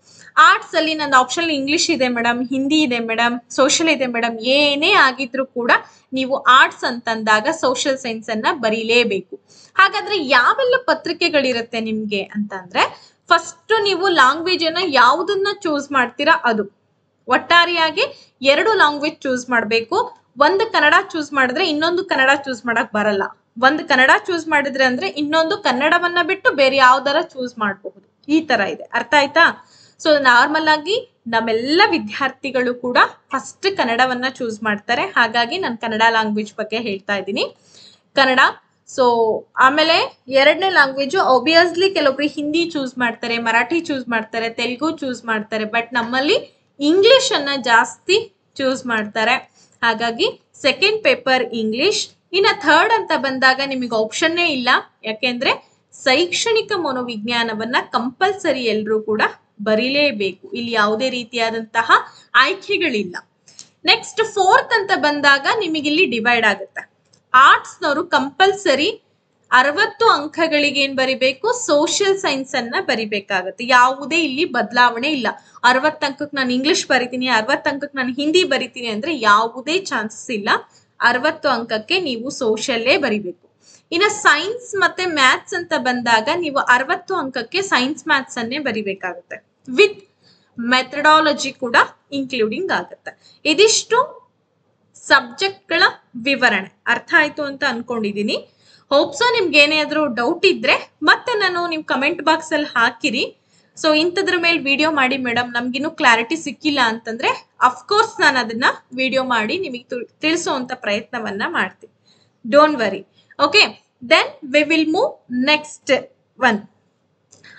ಆರ್ಟ್ಸ್ ಅಲ್ಲಿ ನನ್ನ ಆಪ್ಷನ್ ಇಂಗ್ಲಿಷ್ ಇದೆ ಮೇಡಮ್, ಹಿಂದಿ ಇದೆ ಮೇಡಮ್, ಸೋಷಿಯಲ್ ಇದೆ ಮೇಡಮ್, ಏನೇ ಆಗಿದ್ರು ಕೂಡ ನೀವು ಆರ್ಟ್ಸ್ ಅಂತಂದಾಗ ಸೋಷಿಯಲ್ ಸೈನ್ಸ್ ಅನ್ನ ಬರೀಲೇಬೇಕು. ಹಾಗಾದ್ರೆ ಯಾವೆಲ್ಲ ಪತ್ರಿಕೆಗಳಿರುತ್ತೆ ನಿಮ್ಗೆ ಅಂತಂದ್ರೆ, ಫಸ್ಟ್ ನೀವು ಲ್ಯಾಂಗ್ವೇಜ್ ಅನ್ನ ಯಾವುದನ್ನ ಚೂಸ್ ಮಾಡ್ತೀರಾ ಅದು. ಒಟ್ಟಾರೆಯಾಗಿ 2 ಲ್ಯಾಂಗ್ವೇಜ್ ಚೂಸ್ ಮಾಡ್ಬೇಕು. ಒಂದು ಕನ್ನಡ ಚೂಸ್ ಮಾಡಿದ್ರೆ ಇನ್ನೊಂದು ಕನ್ನಡ ಚೂಸ್ ಮಾಡಕ್ ಬರಲ್ಲ. ಒಂದು ಕನ್ನಡ ಚೂಸ್ ಮಾಡಿದ್ರೆ ಅಂದ್ರೆ ಇನ್ನೊಂದು ಕನ್ನಡವನ್ನ ಬಿಟ್ಟು ಬೇರೆ ಯಾವ್ದಾರ ಚೂಸ್ ಮಾಡಬಹುದು. ಈ ತರ ಇದೆ. ಅರ್ಥ ಆಯ್ತಾ? ಸೊ ನಾರ್ಮಲ್ ಆಗಿ ನಮ್ಮೆಲ್ಲ ವಿದ್ಯಾರ್ಥಿಗಳು ಕೂಡ ಫಸ್ಟ್ ಕನ್ನಡವನ್ನ ಚೂಸ್ ಮಾಡ್ತಾರೆ. ಹಾಗಾಗಿ ನಾನು ಕನ್ನಡ ಲ್ಯಾಂಗ್ವೇಜ್ ಬಗ್ಗೆ ಹೇಳ್ತಾ ಇದ್ದೀನಿ, ಕನ್ನಡ. ಸೊ ಆಮೇಲೆ 2ನೇ ಲ್ಯಾಂಗ್ವೇಜ್ ಒಬ್ವಿಯಸ್ಲಿ ಕೆಲವೊಬ್ರು ಹಿಂದಿ ಚೂಸ್ ಮಾಡ್ತಾರೆ, ಮರಾಠಿ ಚೂಸ್ ಮಾಡ್ತಾರೆ, ತೆಲುಗು ಚೂಸ್ ಮಾಡ್ತಾರೆ. ಬಟ್ ನಮ್ಮಲ್ಲಿ ಇಂಗ್ಲಿಷ್ ಅನ್ನ ಜಾಸ್ತಿ ಚೂಸ್ ಮಾಡ್ತಾರೆ. ಹಾಗಾಗಿ ಸೆಕೆಂಡ್ ಪೇಪರ್ ಇಂಗ್ಲಿಷ್. ಇನ್ನ ಥರ್ಡ್ ಅಂತ ಬಂದಾಗ ನಿಮಗೆ ಆಪ್ಷನ್ನೇ ಇಲ್ಲ. ಯಾಕೆಂದ್ರೆ ಶೈಕ್ಷಣಿಕ ಮನೋವಿಜ್ಞಾನವನ್ನ ಕಂಪಲ್ಸರಿ ಎಲ್ಲರೂ ಕೂಡ ಬರೀಲೇಬೇಕು. ಇಲ್ಲಿ ಯಾವುದೇ ರೀತಿಯಾದಂತಹ ಆಯ್ಕೆಗಳಿಲ್ಲ. ನೆಕ್ಸ್ಟ್ ಫೋರ್ತ್ ಅಂತ ಬಂದಾಗ ನಿಮಗೆ ಇಲ್ಲಿ ಡಿವೈಡ್ ಆಗುತ್ತೆ. ಆರ್ಟ್ಸ್ ನವರು ಕಂಪಲ್ಸರಿ 60 ಅಂಕಗಳಿಗೆ ಏನ್ ಬರಿಬೇಕು? ಸೋಷಿಯಲ್ ಸೈನ್ಸ್ ಅನ್ನ ಬರಿಬೇಕಾಗತ್ತೆ. ಯಾವುದೇ ಇಲ್ಲಿ ಬದಲಾವಣೆ ಇಲ್ಲ. 60 ಅಂಕಕ್ಕೆ ನಾನು ಇಂಗ್ಲಿಷ್ ಬರಿತೀನಿ, 60 ಅಂಕಕ್ಕೆ ನಾನು ಹಿಂದಿ ಬರಿತೀನಿ ಅಂದ್ರೆ ಯಾವುದೇ ಚಾನ್ಸಸ್ ಇಲ್ಲ. 60 ಅಂಕಕ್ಕೆ ನೀವು ಸೋಷಿಯಲ್ಲೇ ಬರಿಬೇಕು. ಇನ್ನು ಸೈನ್ಸ್ ಮತ್ತೆ ಮ್ಯಾಥ್ಸ್ ಅಂತ ಬಂದಾಗ ನೀವು 60 ಅಂಕಕ್ಕೆ ಸೈನ್ಸ್ ಮ್ಯಾಥ್ಸ್ ಅನ್ನೇ ಬರಿಬೇಕಾಗುತ್ತೆ, ವಿತ್ ಮೆಥಡಾಲಜಿ ಕೂಡ ಇನ್ಕ್ಲೂಡಿಂಗ್ ಆಗುತ್ತೆ. ಇದಿಷ್ಟು ಸಬ್ಜೆಕ್ಟ್ಗಳ ವಿವರಣೆ. ಅರ್ಥ ಆಯ್ತು ಅಂತ ಅನ್ಕೊಂಡಿದೀನಿ. ಹೋಪ್ಸೋ ನಿಮ್ಗೆ ಏನಾದ್ರೂ ಡೌಟ್ ಇದ್ರೆ ಮತ್ತೆ ನೀವು ಕಮೆಂಟ್ ಬಾಕ್ಸ್ ಅಲ್ಲಿ ಹಾಕಿರಿ. ಸೊ ಇಂಥದ್ರ ಮೇಲೆ ವಿಡಿಯೋ ಮಾಡಿ ಮೇಡಮ್, ನಮ್ಗಿನ್ನೂ ಕ್ಲಾರಿಟಿ ಸಿಕ್ಕಿಲ್ಲ ಅಂತಂದ್ರೆ ಅಫ್ಕೋರ್ಸ್ ನಾನು ಅದನ್ನ ವಿಡಿಯೋ ಮಾಡಿ ನಿಮಗೆ ತಿಳಿಸುವಂತ ಪ್ರಯತ್ನವನ್ನ ಮಾಡ್ತೀನಿ. Don't worry. Okay, then we will move next one.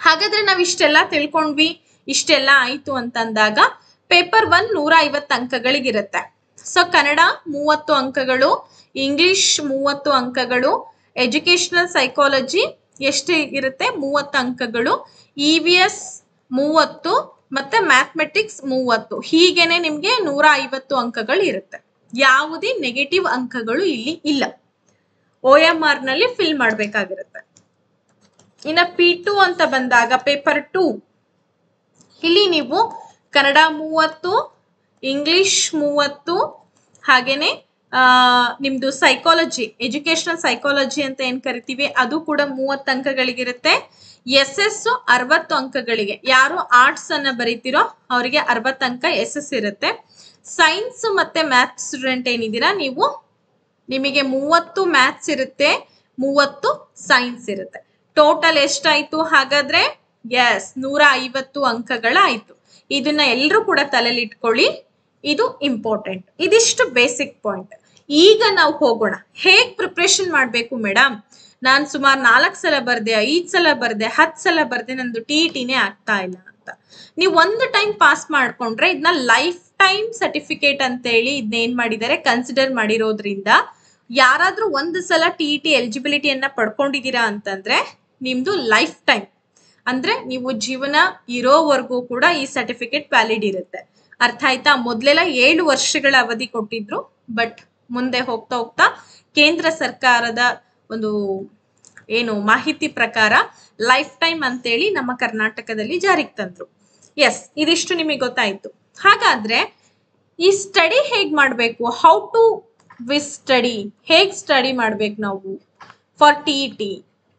ಹಾಗಾದ್ರೆ ನಾವ್ ಇಷ್ಟೆಲ್ಲ ತಿಳ್ಕೊಂಡ್ವಿ, ಇಷ್ಟೆಲ್ಲ ಆಯ್ತು ಅಂತಂದಾಗ ಪೇಪರ್ 1 150 ಅಂಕಗಳಿಗಿರುತ್ತೆ. ಸೊ ಕನ್ನಡ 30 ಅಂಕಗಳು, ಇಂಗ್ಲಿಷ್ 30 ಅಂಕಗಳು, ಎಜುಕೇಶನಲ್ ಸೈಕಾಲಜಿ ಎಷ್ಟು ಇರುತ್ತೆ 30 ಅಂಕಗಳು, EVS 30 ಮತ್ತೆ ಮ್ಯಾಥಮೆಟಿಕ್ಸ್ 30. ಹೀಗೇನೆ ನಿಮ್ಗೆ 150 ಅಂಕಗಳು ಇರುತ್ತೆ. ಯಾವುದೇ ನೆಗೆಟಿವ್ ಅಂಕಗಳು ಇಲ್ಲಿ ಇಲ್ಲ. OMR ನಲ್ಲಿ ಫಿಲ್ ಮಾಡ್ಬೇಕಾಗಿರುತ್ತೆ. ಇನ್ನ P2 ಅಂತ ಬಂದಾಗ ಪೇಪರ್ 2, ಇಲ್ಲಿ ನೀವು ಕನ್ನಡ 30, ಇಂಗ್ಲಿಷ್ 30, ಹಾಗೇನೆ ನಿಮ್ದು ಸೈಕಾಲಜಿ, ಎಜುಕೇಶನಲ್ ಸೈಕಾಲಜಿ ಅಂತ ಏನ್ ಕರಿತೀವಿ ಅದು ಕೂಡ 30 ಅಂಕಗಳಿಗಿರುತ್ತೆ. SS 60 ಅಂಕಗಳಿಗೆ, ಯಾರು ಆರ್ಟ್ಸ್ ಅನ್ನ ಬರೀತಿರೋ ಅವರಿಗೆ 60 ಅಂಕ SS ಇರುತ್ತೆ. ಸೈನ್ಸ್ ಮತ್ತೆ ಮ್ಯಾಥ್ಸ್ ಸ್ಟೂಡೆಂಟ್ ಏನಿದ್ದೀರಾ ನೀವು, ನಿಮಗೆ 30 ಮ್ಯಾಥ್ಸ್ ಇರುತ್ತೆ, 30 ಸೈನ್ಸ್ ಇರುತ್ತೆ. ಟೋಟಲ್ ಎಷ್ಟಾಯ್ತು ಹಾಗಾದ್ರೆ? ಎಸ್, 150 ಅಂಕಗಳಾಯ್ತು. ಇದನ್ನ ಎಲ್ಲರೂ ಕೂಡ ತಲೆಯಲ್ಲಿ ಇಟ್ಕೊಳ್ಳಿ, ಇದು ಇಂಪಾರ್ಟೆಂಟ್. ಇದಿಷ್ಟು ಬೇಸಿಕ್ ಪಾಯಿಂಟ್. ಈಗ ನಾವು ಹೋಗೋಣ, ಹೇಗ್ ಪ್ರಿಪ್ರೇಷನ್ ಮಾಡ್ಬೇಕು ಮೇಡಮ್, ನಾನ್ ಸುಮಾರು 4 ಸಲ ಬರ್ದೆ, 5 ಸಲ ಬರ್ದೆ, 10 ಸಲ ಬರ್ದೆ, ನಂದು TETನೇ ಆಗ್ತಾ ಇಲ್ಲ ಅಂತ. ನೀವು ಒಂದು ಟೈಮ್ ಪಾಸ್ ಮಾಡ್ಕೊಂಡ್ರೆ ಇದನ್ನ ಲೈಫ್ ಟೈಮ್ ಸರ್ಟಿಫಿಕೇಟ್ ಅಂತ ಹೇಳಿ ಇದನ್ನೇನ್ ಮಾಡಿದ್ದಾರೆ ಕನ್ಸಿಡರ್ ಮಾಡಿರೋದ್ರಿಂದ, ಯಾರಾದ್ರೂ ಒಂದು ಸಲ TET ಎಲಿಜಿಬಿಲಿಟಿಯನ್ನ ಪಡ್ಕೊಂಡಿದ್ದೀರಾ ಅಂತಂದ್ರೆ ನಿಮ್ದು ಲೈಫ್ ಟೈಮ್, ಅಂದ್ರೆ ನೀವು ಜೀವನ ಇರೋವರೆಗೂ ಕೂಡ ಈ ಸರ್ಟಿಫಿಕೇಟ್ ವ್ಯಾಲಿಡ್ ಇರುತ್ತೆ. ಅರ್ಥ ಆಯ್ತಾ? ಮೊದ್ಲೆಲ್ಲ 7 ವರ್ಷಗಳ ಅವಧಿ ಕೊಟ್ಟಿದ್ರು, ಬಟ್ ಮುಂದೆ ಹೋಗ್ತಾ ಹೋಗ್ತಾ ಕೇಂದ್ರ ಸರ್ಕಾರದ ಒಂದು ಮಾಹಿತಿ ಪ್ರಕಾರ ಲೈಫ್ ಟೈಮ್ ಅಂತೇಳಿ ನಮ್ಮ ಕರ್ನಾಟಕದಲ್ಲಿ ಜಾರಿಗೆ ತಂದ್ರು. ಎಸ್, ಇದಿಷ್ಟು ನಿಮಗೆ ಗೊತ್ತಾಯ್ತು. ಹಾಗಾದ್ರೆ ಈ ಸ್ಟಡಿ ಹೇಗ್ ಮಾಡ್ಬೇಕು, ಹೌ ಟು ಸ್ಟಡಿ, ಹೇಗ್ ಸ್ಟಡಿ ಮಾಡ್ಬೇಕು ನಾವು ಫಾರ್ TET,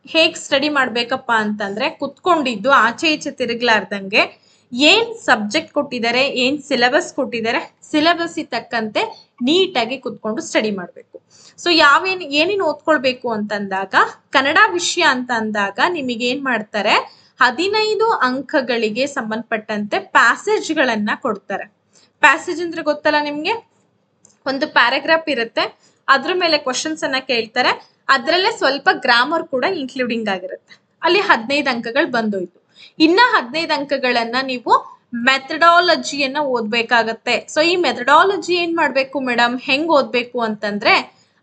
ಹೇಗ್ ಸ್ಟಡಿ ಮಾಡ್ಬೇಕಪ್ಪ ಅಂತಂದ್ರೆ ಕುತ್ಕೊಂಡಿದ್ದು ಆಚೆ ಈಚೆ ತಿರುಗ್ಲಾರ್ದಂಗೆ ಏನ್ ಸಬ್ಜೆಕ್ಟ್ ಕೊಟ್ಟಿದ್ದಾರೆ, ಏನ್ ಸಿಲೆಬಸ್ ಕೊಟ್ಟಿದ್ದಾರೆ, ಸಿಲೆಬಸ್ ತಕ್ಕಂತೆ ನೀಟಾಗಿ ಕುತ್ಕೊಂಡು ಸ್ಟಡಿ ಮಾಡ್ಬೇಕು. ಸೊ ಏನೇನು ಓದ್ಕೊಳ್ಬೇಕು ಅಂತಂದಾಗ, ಕನ್ನಡ ವಿಷಯ ಅಂತ ಅಂದಾಗ ನಿಮಗೆ ಏನ್ ಮಾಡ್ತಾರೆ, 15 ಅಂಕಗಳಿಗೆ ಸಂಬಂಧಪಟ್ಟಂತೆ ಪ್ಯಾಸೇಜ್ ಗಳನ್ನ ಕೊಡ್ತಾರೆ. ಪ್ಯಾಸೇಜ್ ಅಂದ್ರೆ ಗೊತ್ತಲ್ಲ ನಿಮ್ಗೆ, ಒಂದು ಪ್ಯಾರಾಗ್ರಾಫ್ ಇರುತ್ತೆ, ಅದ್ರ ಮೇಲೆ ಕ್ವಶನ್ಸ್ ಅನ್ನ ಕೇಳ್ತಾರೆ, ಅದ್ರಲ್ಲೇ ಸ್ವಲ್ಪ ಗ್ರಾಮರ್ ಕೂಡ ಇನ್ಕ್ಲೂಡಿಂಗ್ ಆಗಿರುತ್ತೆ. ಅಲ್ಲಿ 15 ಅಂಕಗಳು ಬಂದೋಯ್ತು. ಇನ್ನ 15 ಅಂಕಗಳನ್ನ ನೀವು ಮೆಥಡಾಲಜಿಯನ್ನ ಓದ್ಬೇಕಾಗತ್ತೆ. ಸೊ ಈ ಮೆಥಡಾಲಜಿ ಏನ್ ಮಾಡ್ಬೇಕು ಮೇಡಮ್, ಹೆಂಗ್ ಓದ್ಬೇಕು ಅಂತಂದ್ರೆ,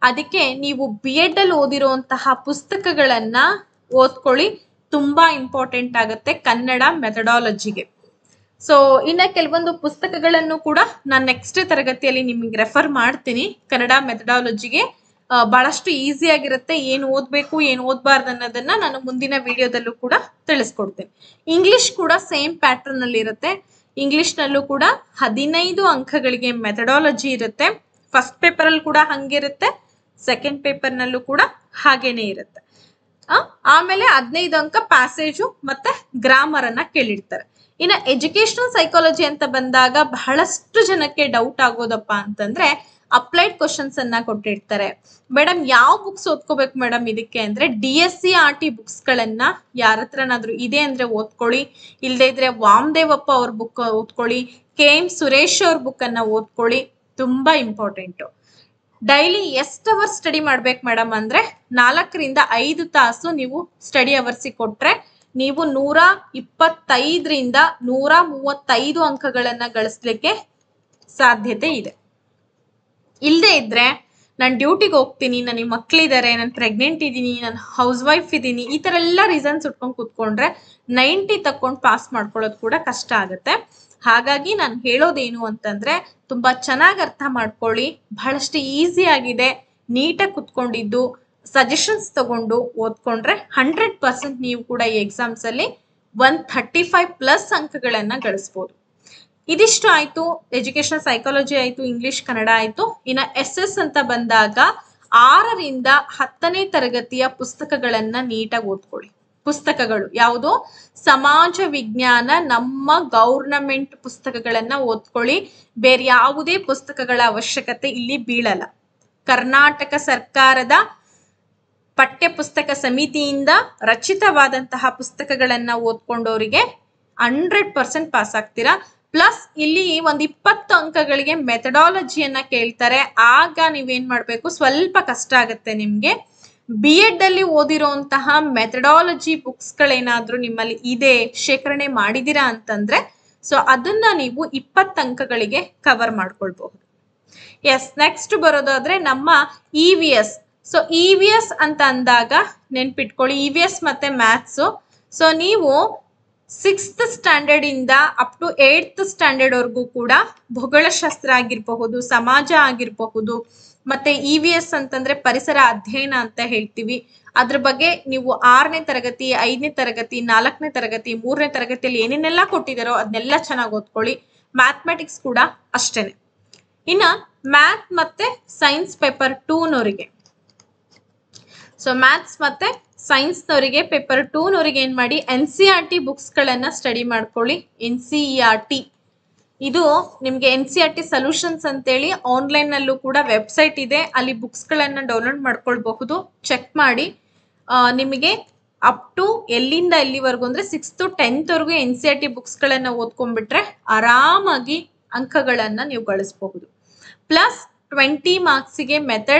ಅದಕ್ಕೆ ನೀವು BEd ಅಲ್ಲಿ ಓದಿರುವಂತಹ ಪುಸ್ತಕಗಳನ್ನ ಓದ್ಕೊಳ್ಳಿ, ತುಂಬಾ ಇಂಪಾರ್ಟೆಂಟ್ ಆಗುತ್ತೆ ಕನ್ನಡ ಮೆಥಡಾಲಜಿಗೆ. ಸೊ ಇನ್ನ ಕೆಲವೊಂದು ಪುಸ್ತಕಗಳನ್ನು ಕೂಡ ನಾನು ನೆಕ್ಸ್ಟ್ ತರಗತಿಯಲ್ಲಿ ನಿಮಗೆ ರೆಫರ್ ಮಾಡ್ತೀನಿ. ಕನ್ನಡ ಮೆಥಡಾಲಜಿಗೆ ಬಹಳಷ್ಟು ಈಸಿ ಆಗಿರುತ್ತೆ, ಏನು ಓದ್ಬೇಕು ಏನು ಓದ್ಬಾರ್ದು ಅನ್ನೋದನ್ನ ನಾನು ಮುಂದಿನ ವಿಡಿಯೋದಲ್ಲೂ ಕೂಡ ತಿಳಿಸ್ಕೊಡ್ತೀನಿ. ಇಂಗ್ಲಿಷ್ ಕೂಡ ಸೇಮ್ ಪ್ಯಾಟರ್ನ್ ಅಲ್ಲಿ ಇರುತ್ತೆ. ಇಂಗ್ಲಿಷ್ ನಲ್ಲೂ ಕೂಡ 15 ಅಂಕಗಳಿಗೆ ಮೆಥಡಾಲಜಿ ಇರುತ್ತೆ. ಫಸ್ಟ್ ಪೇಪರ್ ಅಲ್ಲಿ ಕೂಡ ಹಂಗಿರುತ್ತೆ, ಸೆಕೆಂಡ್ ಪೇಪರ್ ನಲ್ಲೂ ಕೂಡ ಹಾಗೇನೆ ಇರುತ್ತೆ. ಆಮೇಲೆ 15 ಅಂಕ ಪ್ಯಾಸೇಜು ಮತ್ತೆ ಗ್ರಾಮರ್ ಅನ್ನ ಕೇಳಿರ್ತಾರೆ. ಇನ್ನು ಎಜುಕೇಶನಲ್ ಸೈಕಾಲಜಿ ಅಂತ ಬಂದಾಗ ಬಹಳಷ್ಟು ಜನಕ್ಕೆ ಡೌಟ್ ಆಗೋದಪ್ಪ ಅಂತಂದ್ರೆ, ಅಪ್ಲೈಡ್ ಕ್ವಶನ್ಸ್ ಅನ್ನ ಕೊಟ್ಟಿರ್ತಾರೆ. ಮೇಡಮ್ ಯಾವ ಬುಕ್ಸ್ ಓದ್ಕೋಬೇಕು ಮೇಡಮ್ ಇದಕ್ಕೆ ಅಂದ್ರೆ, DSC RT ಬುಕ್ಸ್ ಗಳನ್ನ ಯಾರ ಹತ್ರನಾದ್ರೂ ಇದೆ ಅಂದ್ರೆ ಓದ್ಕೊಳ್ಳಿ, ಇಲ್ಲದೆ ಇದ್ರೆ ವಾಮದೇವಪ್ಪ ಅವ್ರ ಬುಕ್ ಓದ್ಕೊಳ್ಳಿ, KM ಸುರೇಶ್ ಅವ್ರ ಬುಕ್ ಅನ್ನ ಓದ್ಕೊಳ್ಳಿ, ತುಂಬಾ ಇಂಪಾರ್ಟೆಂಟ್. ಡೈಲಿ ಎಷ್ಟು ಅವರ್ಸ್ ಸ್ಟಡಿ ಮಾಡ್ಬೇಕು ಮೇಡಮ್ ಅಂದ್ರೆ, 4 ರಿಂದ 5 ತಾಸು ನೀವು ಸ್ಟಡಿ ಅವರ್ಸ್ ಕೊಟ್ರೆ ನೀವು 125 ರಿಂದ 135 ಅಂಕಗಳನ್ನ ಗಳಿಸ್ಲಿಕ್ಕೆ ಸಾಧ್ಯತೆ ಇದೆ. ಇಲ್ಲದೆ ಇದ್ರೆ ನಾನು ಡ್ಯೂಟಿಗೆ ಹೋಗ್ತೀನಿ, ನನಗೆ ಮಕ್ಕಳಿದ್ದಾರೆ, ನಾನು ಪ್ರೆಗ್ನೆಂಟ್ ಇದ್ದೀನಿ, ನಾನು ಹೌಸ್ ವೈಫ್ ಇದ್ದೀನಿ, ಈ ತರ ಎಲ್ಲ ರೀಸನ್ಸ್ ಇಟ್ಕೊಂಡು ಕುತ್ಕೊಂಡ್ರೆ 90 ತಕ್ಕೊಂಡು ಪಾಸ್ ಮಾಡ್ಕೊಳ್ಳೋದು ಕೂಡ ಕಷ್ಟ ಆಗುತ್ತೆ. ಹಾಗಾಗಿ ನಾನು ಹೇಳೋದೇನು ಅಂತಂದ್ರೆ, ತುಂಬಾ ಚೆನ್ನಾಗಿ ಅರ್ಥ ಮಾಡ್ಕೊಳ್ಳಿ, ಬಹಳಷ್ಟು ಈಸಿ ಆಗಿದೆ, ನೀಟಾಗಿ ಕುತ್ಕೊಂಡಿದ್ದು ಸಜೆಷನ್ಸ್ ತಗೊಂಡು ಓದ್ಕೊಂಡ್ರೆ 100% ನೀವು ಕೂಡ ಈ ಎಕ್ಸಾಮ್ಸ್ ಅಲ್ಲಿ 135+ ಅಂಕಗಳನ್ನ ಗಳಿಸಬಹುದು. ಇದಿಷ್ಟು ಆಯ್ತು, ಎಜುಕೇಶನಲ್ ಸೈಕಾಲಜಿ ಆಯ್ತು, ಇಂಗ್ಲಿಷ್ ಕನ್ನಡ ಆಯ್ತು. ಇನ್ನ SS ಅಂತ ಬಂದಾಗ 6ರಿಂದ 10ನೇ ತರಗತಿಯ ಪುಸ್ತಕಗಳನ್ನ ನೀಟಾಗಿ ಓದ್ಕೊಳ್ಳಿ. ಪುಸ್ತಕಗಳು ಯಾವುದು? ಸಮಾಜ ವಿಜ್ಞಾನ ನಮ್ಮ ಗೌರ್ನಮೆಂಟ್ ಪುಸ್ತಕಗಳನ್ನ ಓದ್ಕೊಳ್ಳಿ. ಬೇರೆ ಯಾವುದೇ ಪುಸ್ತಕಗಳ ಅವಶ್ಯಕತೆ ಇಲ್ಲಿ ಬೀಳಲ್ಲ. ಕರ್ನಾಟಕ ಸರ್ಕಾರದ ಪಠ್ಯ ಪುಸ್ತಕ ಸಮಿತಿಯಿಂದ ರಚಿತವಾದಂತಹ ಪುಸ್ತಕಗಳನ್ನ ಓದ್ಕೊಂಡವರಿಗೆ 100% ಪಾಸ್ ಆಗ್ತೀರಾ. ಪ್ಲಸ್ ಇಲ್ಲಿ ಒಂದು 20 ಅಂಕಗಳಿಗೆ ಮೆಥಡಾಲಜಿಯನ್ನ ಕೇಳ್ತಾರೆ. ಆಗ ನೀವೇನ್ ಮಾಡ್ಬೇಕು, ಸ್ವಲ್ಪ ಕಷ್ಟ ಆಗುತ್ತೆ ನಿಮ್ಗೆ. B.Ed ಅಲ್ಲಿ ಓದಿರೋಂತಹ ಮೆಥಡಾಲಜಿ ಬುಕ್ಸ್ ಗಳೇನಾದ್ರೂ ನಿಮ್ಮಲ್ಲಿ ಇದೆ, ಶೇಖರಣೆ ಮಾಡಿದೀರಾ ಅಂತಂದ್ರೆ ಸೊ ಅದನ್ನ ನೀವು 20 ಅಂಕಗಳಿಗೆ ಕವರ್ ಮಾಡ್ಕೊಳ್ಬಹುದು. ಎಸ್, ನೆಕ್ಸ್ಟ್ ಬರೋದಾದ್ರೆ ನಮ್ಮ EVS. ಸೊ EVS ಅಂತ ಅಂದಾಗ ನೆನ್ಪಿಟ್ಕೊಳ್ಳಿ, EVS ಮತ್ತೆ ಮ್ಯಾಥ್ಸ್. ಸೊ ನೀವು 6th ಸ್ಟ್ಯಾಂಡರ್ಡ್ ಇಂದ ಅಪ್ ಟು 8th ಸ್ಟ್ಯಾಂಡರ್ಡ್ ವರ್ಗೂ ಕೂಡ ಭೂಗೋಳಶಾಸ್ತ್ರ ಆಗಿರಬಹುದು, ಸಮಾಜ ಆಗಿರಬಹುದು, ಮತ್ತೆ EVS ಅಂತಂದ್ರೆ ಪರಿಸರ ಅಧ್ಯಯನ ಅಂತ ಹೇಳ್ತೀವಿ. ಅದ್ರ ಬಗ್ಗೆ ನೀವು 6ನೇ ತರಗತಿ, 5ನೇ ತರಗತಿ, 4ನೇ ತರಗತಿ, 3ನೇ ತರಗತಿಯಲ್ಲಿ ಏನೇನೆಲ್ಲ ಕೊಟ್ಟಿದಾರೋ ಅದನ್ನೆಲ್ಲ ಚೆನ್ನಾಗಿ ಓದ್ಕೊಳ್ಳಿ. ಮ್ಯಾಥಮೆಟಿಕ್ಸ್ ಕೂಡ ಅಷ್ಟೇನೆ. ಇನ್ನ ಮ್ಯಾಥ್ ಮತ್ತೆ ಸೈನ್ಸ್ ಪೇಪರ್ 2ನವರಿಗೆ, ಸೊ ಮ್ಯಾಥ್ಸ್ ಮತ್ತೆ ಸೈನ್ಸ್ನವರಿಗೆ ಪೇಪರ್ 2ನವರಿಗೆ ಏನ್ ಮಾಡಿ, NCERT ಬುಕ್ಸ್ ಗಳನ್ನ ಸ್ಟಡಿ ಮಾಡ್ಕೊಳ್ಳಿ. NCERT ಇದು ನಿಮ್ಗೆ NCERT ಸೊಲ್ಯೂಷನ್ಸ್ ಅಂತೇಳಿ ಆನ್ಲೈನ್ ನಲ್ಲೂ ಕೂಡ ವೆಬ್ಸೈಟ್ ಇದೆ. ಅಲ್ಲಿ ಬುಕ್ಸ್ ಗಳನ್ನ ಡೌನ್ಲೋಡ್ ಮಾಡ್ಕೊಳ್ಬಹುದು. ಚೆಕ್ ಮಾಡಿ. ನಿಮಗೆ ಅಪ್ ಟು ಎಲ್ಲಿಂದ ಎಲ್ಲಿವರೆಗೂ ಅಂದ್ರೆ 6th to 10th ವರೆಗೂ NCERT ಬುಕ್ಸ್ ಗಳನ್ನ ಓದ್ಕೊಂಡ್ಬಿಟ್ರೆ ಆರಾಮಾಗಿ ಅಂಕಗಳನ್ನ ನೀವು ಗಳಿಸಬಹುದು. ಪ್ಲಸ್ 20 ಮಾರ್ಕ್ಸ್ಗೆ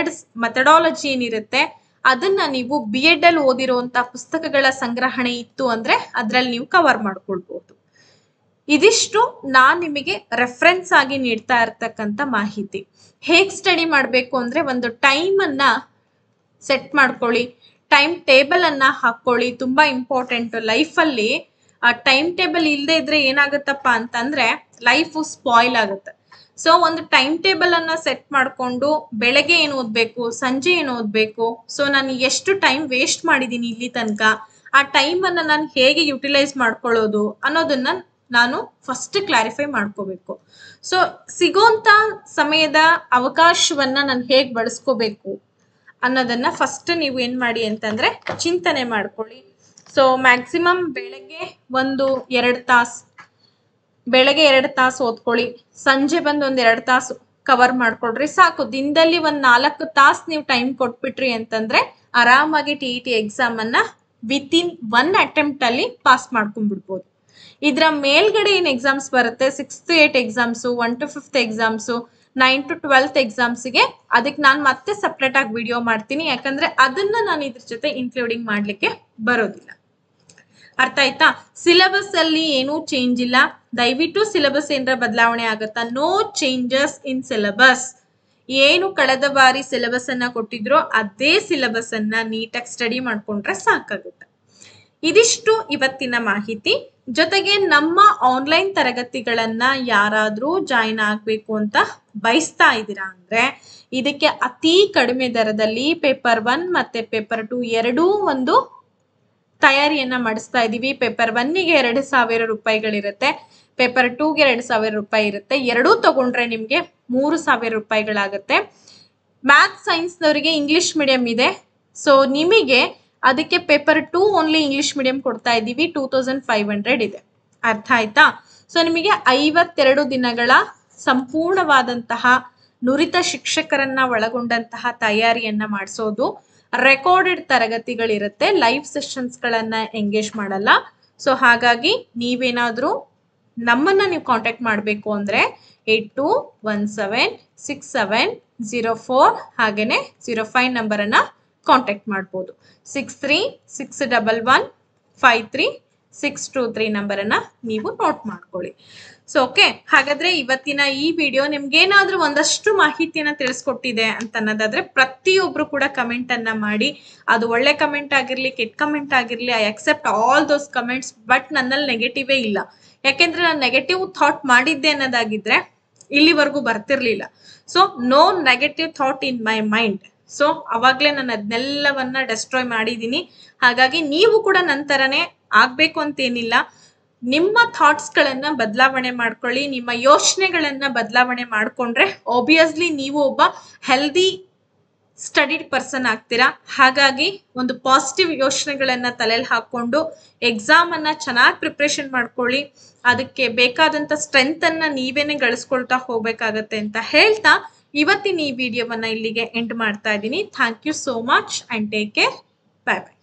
ಮೆಥಡಾಲಜಿ ಏನಿರುತ್ತೆ ಅದನ್ನ ನೀವು B.Ed ಅಲ್ಲಿ ಓದಿರುವಂತ ಪುಸ್ತಕಗಳ ಸಂಗ್ರಹಣೆ ಇತ್ತು ಅಂದ್ರೆ ಅದ್ರಲ್ಲಿ ನೀವು ಕವರ್ ಮಾಡ್ಕೊಳ್ಬಹುದು. ಇದಿಷ್ಟು ನಾನ್ ನಿಮಗೆ ರೆಫರೆನ್ಸ್ ಆಗಿ ನೀಡ್ತಾ ಇರ್ತಕ್ಕಂಥ ಮಾಹಿತಿ. ಹೇಗ್ ಸ್ಟಡಿ ಮಾಡ್ಬೇಕು ಅಂದ್ರೆ ಒಂದು ಟೈಮ್ ಅನ್ನ ಸೆಟ್ ಮಾಡ್ಕೊಳ್ಳಿ, ಟೈಮ್ ಟೇಬಲ್ ಅನ್ನ ಹಾಕೊಳ್ಳಿ. ತುಂಬಾ ಇಂಪಾರ್ಟೆಂಟ್. ಲೈಫಲ್ಲಿ ಆ ಟೈಮ್ ಟೇಬಲ್ ಇಲ್ಲದೆ ಇದ್ರೆ ಏನಾಗುತ್ತಪ್ಪ ಅಂತಂದ್ರೆ ಲೈಫ್ ಸ್ಪಾಯ್ಲ್ ಆಗುತ್ತೆ. ಸೊ ಒಂದು ಟೈಮ್ ಟೇಬಲ್ ಅನ್ನ ಸೆಟ್ ಮಾಡ್ಕೊಂಡು ಬೆಳಗ್ಗೆ ಏನು ಓದ್ಬೇಕು, ಸಂಜೆ ಏನು ಓದ್ಬೇಕು, ಸೊ ನಾನು ಎಷ್ಟು ಟೈಮ್ ವೇಸ್ಟ್ ಮಾಡಿದೀನಿ ಇಲ್ಲಿ ತನಕ, ಆ ಟೈಮ್ ಅನ್ನ ನಾನು ಹೇಗೆ ಯುಟಿಲೈಸ್ ಮಾಡ್ಕೊಳ್ಳೋದು ಅನ್ನೋದನ್ನ ನಾನು ಫಸ್ಟ್ ಕ್ಲಾರಿಫೈ ಮಾಡ್ಕೋಬೇಕು. ಸೊ ಸಿಗೋಂತ ಸಮಯದ ಅವಕಾಶವನ್ನ ನಾನು ಹೇಗ್ ಬಳಸ್ಕೋಬೇಕು ಅನ್ನೋದನ್ನ ಫಸ್ಟ್ ನೀವು ಏನ್ ಮಾಡಿ ಅಂತಂದ್ರೆ ಚಿಂತನೆ ಮಾಡ್ಕೊಳ್ಳಿ. ಸೊ ಮ್ಯಾಕ್ಸಿಮಮ್ ಬೆಳಗ್ಗೆ 1-2 ತಾಸು, ಬೆಳಗ್ಗೆ 2 ತಾಸು ಓದ್ಕೊಳ್ಳಿ. ಸಂಜೆ ಬಂದು 1-2 ತಾಸು ಕವರ್ ಮಾಡ್ಕೊಳ್ರಿ ಸಾಕು. ದಿನದಲ್ಲಿ 4 ತಾಸು ನೀವು ಟೈಮ್ ಕೊಟ್ಬಿಟ್ರಿ ಅಂತಂದ್ರೆ ಆರಾಮಾಗಿ TET ಎಕ್ಸಾಮ್ ಅನ್ನ ವಿತಿನ್ 1 ಅಟೆಂಪ್ಟ್ ಅಲ್ಲಿ ಪಾಸ್ ಮಾಡ್ಕೊಂಡ್ಬಿಡ್ಬೋದು. ಇದ್ರ ಮೇಲ್ಗಡೆ ಏನ್ ಎಕ್ಸಾಮ್ಸ್ ಬರುತ್ತೆ, 6th to 8th exams, 1 to 5th exams, 9 to 12th ಎಕ್ಸಾಮ್ಸ್ಗೆ ಅದಕ್ಕೆ ನಾನು ಮತ್ತೆ ಸಪ್ರೇಟ್ ಆಗಿ ವಿಡಿಯೋ ಮಾಡ್ತೀನಿ. ಯಾಕಂದ್ರೆ ಅದನ್ನ ನಾನು ಇದ್ರ ಜೊತೆ ಇನ್ಕ್ಲೂಡಿಂಗ್ ಮಾಡ್ಲಿಕ್ಕೆ ಬರೋದಿಲ್ಲ. ಅರ್ಥ ಆಯ್ತಾ? ಸಿಲೆಬಸ್ ಅಲ್ಲಿ ಏನೂ ಚೇಂಜ್ ಇಲ್ಲ. ದಯವಿಟ್ಟು ಸಿಲೆಬಸ್ ಏನಾರ ಬದಲಾವಣೆ ಆಗುತ್ತಾ? No changes in syllabus. ಏನು ಕಳೆದ ಬಾರಿ ಸಿಲೆಬಸ್ ಅನ್ನ ಕೊಟ್ಟಿದ್ರೋ ಅದೇ ಸಿಲೆಬಸ್ ಅನ್ನ ನೀಟಾಗಿ ಸ್ಟಡಿ ಮಾಡ್ಕೊಂಡ್ರೆ ಸಾಕಾಗುತ್ತೆ. ಇದಿಷ್ಟು ಇವತ್ತಿನ ಮಾಹಿತಿ. ಜೊತೆಗೆ ನಮ್ಮ ಆನ್ಲೈನ್ ತರಗತಿಗಳನ್ನ ಯಾರಾದ್ರೂ ಜಾಯಿನ್ ಆಗ್ಬೇಕು ಅಂತ ಬಯಸ್ತಾ ಇದ್ದೀರಾ ಅಂದ್ರೆ ಇದಕ್ಕೆ ಅತಿ ಕಡಿಮೆ ದರದಲ್ಲಿ ಪೇಪರ್ 1 ಮತ್ತೆ ಪೇಪರ್ 2 ಎರಡೂ ಒಂದು ತಯಾರಿಯನ್ನ ಮಾಡಿಸ್ತಾ ಇದೀವಿ. ಪೇಪರ್ 1ಗೆ 2,000 ರೂಪಾಯಿಗಳಿರುತ್ತೆ, ಪೇಪರ್ 2ಗೆ 2,000 ರೂಪಾಯಿ ಇರುತ್ತೆ. ಎರಡೂ ತಗೊಂಡ್ರೆ ನಿಮ್ಗೆ 3,000 ರೂಪಾಯಿಗಳಾಗುತ್ತೆ. ಮ್ಯಾಥ್ ಸೈನ್ಸ್ನವರಿಗೆ ಇಂಗ್ಲಿಷ್ ಮೀಡಿಯಂ ಇದೆ. ಸೊ ನಿಮಗೆ ಅದಕ್ಕೆ ಪೇಪರ್ 2 ಓನ್ಲಿ ಇಂಗ್ಲಿಷ್ ಮೀಡಿಯಂ ಕೊಡ್ತಾ ಇದ್ದೀವಿ. 2,500 ಇದೆ. ಅರ್ಥ ಆಯ್ತಾ? ಸೊ ನಿಮಗೆ 52 ದಿನಗಳ ಸಂಪೂರ್ಣವಾದಂತಹ ನುರಿತ ಶಿಕ್ಷಕರನ್ನ ಒಳಗೊಂಡಂತಹ ತಯಾರಿಯನ್ನ ಮಾಡಿಸೋದು. ರೆಕಾರ್ಡೆಡ್ ತರಗತಿಗಳಿರುತ್ತೆ, ಲೈವ್ ಸೆಷನ್ಸ್ ಗಳನ್ನ ಎಂಗೇಜ್ ಮಾಡಲ್ಲ. ಸೊ ಹಾಗಾಗಿ ನೀವೇನಾದ್ರೂ ನಮ್ಮನ್ನ ನೀವು ಕಾಂಟ್ಯಾಕ್ಟ್ ಮಾಡಬೇಕು ಅಂದ್ರೆ 82176704 ಹಾಗೇನೆ 05 ನಂಬರ್ ಅನ್ನ ಕಾಂಟ್ಯಾಕ್ಟ್ ಮಾಡ್ಬೋದು. 6361153623 ನಂಬರ್ ಅನ್ನ ನೀವು ನೋಟ್ ಮಾಡ್ಕೊಳ್ಳಿ. ಸೊ ಓಕೆ, ಹಾಗಾದ್ರೆ ಇವತ್ತಿನ ಈ ವಿಡಿಯೋ ನಿಮ್ಗೆ ಏನಾದ್ರೂ ಒಂದಷ್ಟು ಮಾಹಿತಿಯನ್ನ ತಿಳಿಸ್ಕೊಟ್ಟಿದೆ ಅಂತ ಅನ್ನೋದಾದ್ರೆ ಪ್ರತಿಯೊಬ್ರು ಕೂಡ ಕಮೆಂಟ್ ಅನ್ನ ಮಾಡಿ. ಅದು ಒಳ್ಳೆ ಕಮೆಂಟ್ ಆಗಿರ್ಲಿ, ಕೆಟ್ಟ ಕಮೆಂಟ್ ಆಗಿರ್ಲಿ, I accept all those comments. But ನನ್ನಲ್ಲಿ ನೆಗೆಟಿವೇ ಇಲ್ಲ. ಯಾಕೆಂದ್ರೆ ನಾನು ನೆಗೆಟಿವ್ ಥಾಟ್ ಮಾಡಿದ್ದೆ ಅನ್ನೋದಾಗಿದ್ರೆ ಇಲ್ಲಿವರೆಗೂ ಬರ್ತಿರ್ಲಿಲ್ಲ. So no negative thought in my mind. So ಅವಾಗ್ಲೇ ನಾನು ಅದನ್ನೆಲ್ಲವನ್ನ ಡೆಸ್ಟ್ರಾಯ್ ಮಾಡಿದೀನಿ. ಹಾಗಾಗಿ ನೀವು ಕೂಡ ನಂತರನೇ ಆಗ್ಬೇಕು ಅಂತೇನಿಲ್ಲ. ನಿಮ್ಮ ಥಾಟ್ಸ್ ಗಳನ್ನ ಬದಲಾವಣೆ ಮಾಡ್ಕೊಳ್ಳಿ, ನಿಮ್ಮ ಯೋಚನೆಗಳನ್ನ ಬದಲಾವಣೆ ಮಾಡ್ಕೊಂಡ್ರೆ ಆಬ್ವಿಯಸ್ಲಿ ನೀವು ಒಬ್ಬ ಹೆಲ್ದಿ ಸ್ಟಡಿಡ್ ಪರ್ಸನ್ ಆಗ್ತೀರಾ. ಹಾಗಾಗಿ ಒಂದು ಪಾಸಿಟಿವ್ ಯೋಚನೆಗಳನ್ನ ತಲೆಯಲ್ಲಿ ಹಾಕೊಂಡು ಎಕ್ಸಾಮ್ ಅನ್ನ ಚೆನ್ನಾಗಿ ಪ್ರಿಪ್ರೇಷನ್ ಮಾಡ್ಕೊಳ್ಳಿ. ಅದಕ್ಕೆ ಬೇಕಾದಂತ ಸ್ಟ್ರೆಂತ್ ಅನ್ನ ನೀವೇನೆ ಗಳಿಸ್ಕೊಳ್ತಾ ಹೋಗ್ಬೇಕಾಗತ್ತೆ ಅಂತ ಹೇಳ್ತಾ ಇವತ್ತಿನ ಈ ವಿಡಿಯೋವನ್ನ ಇಲ್ಲಿಗೆ ಎಂಡ್ ಮಾಡ್ತಾ ಇದ್ದೀನಿ. Thank you so much and take care. Bye by.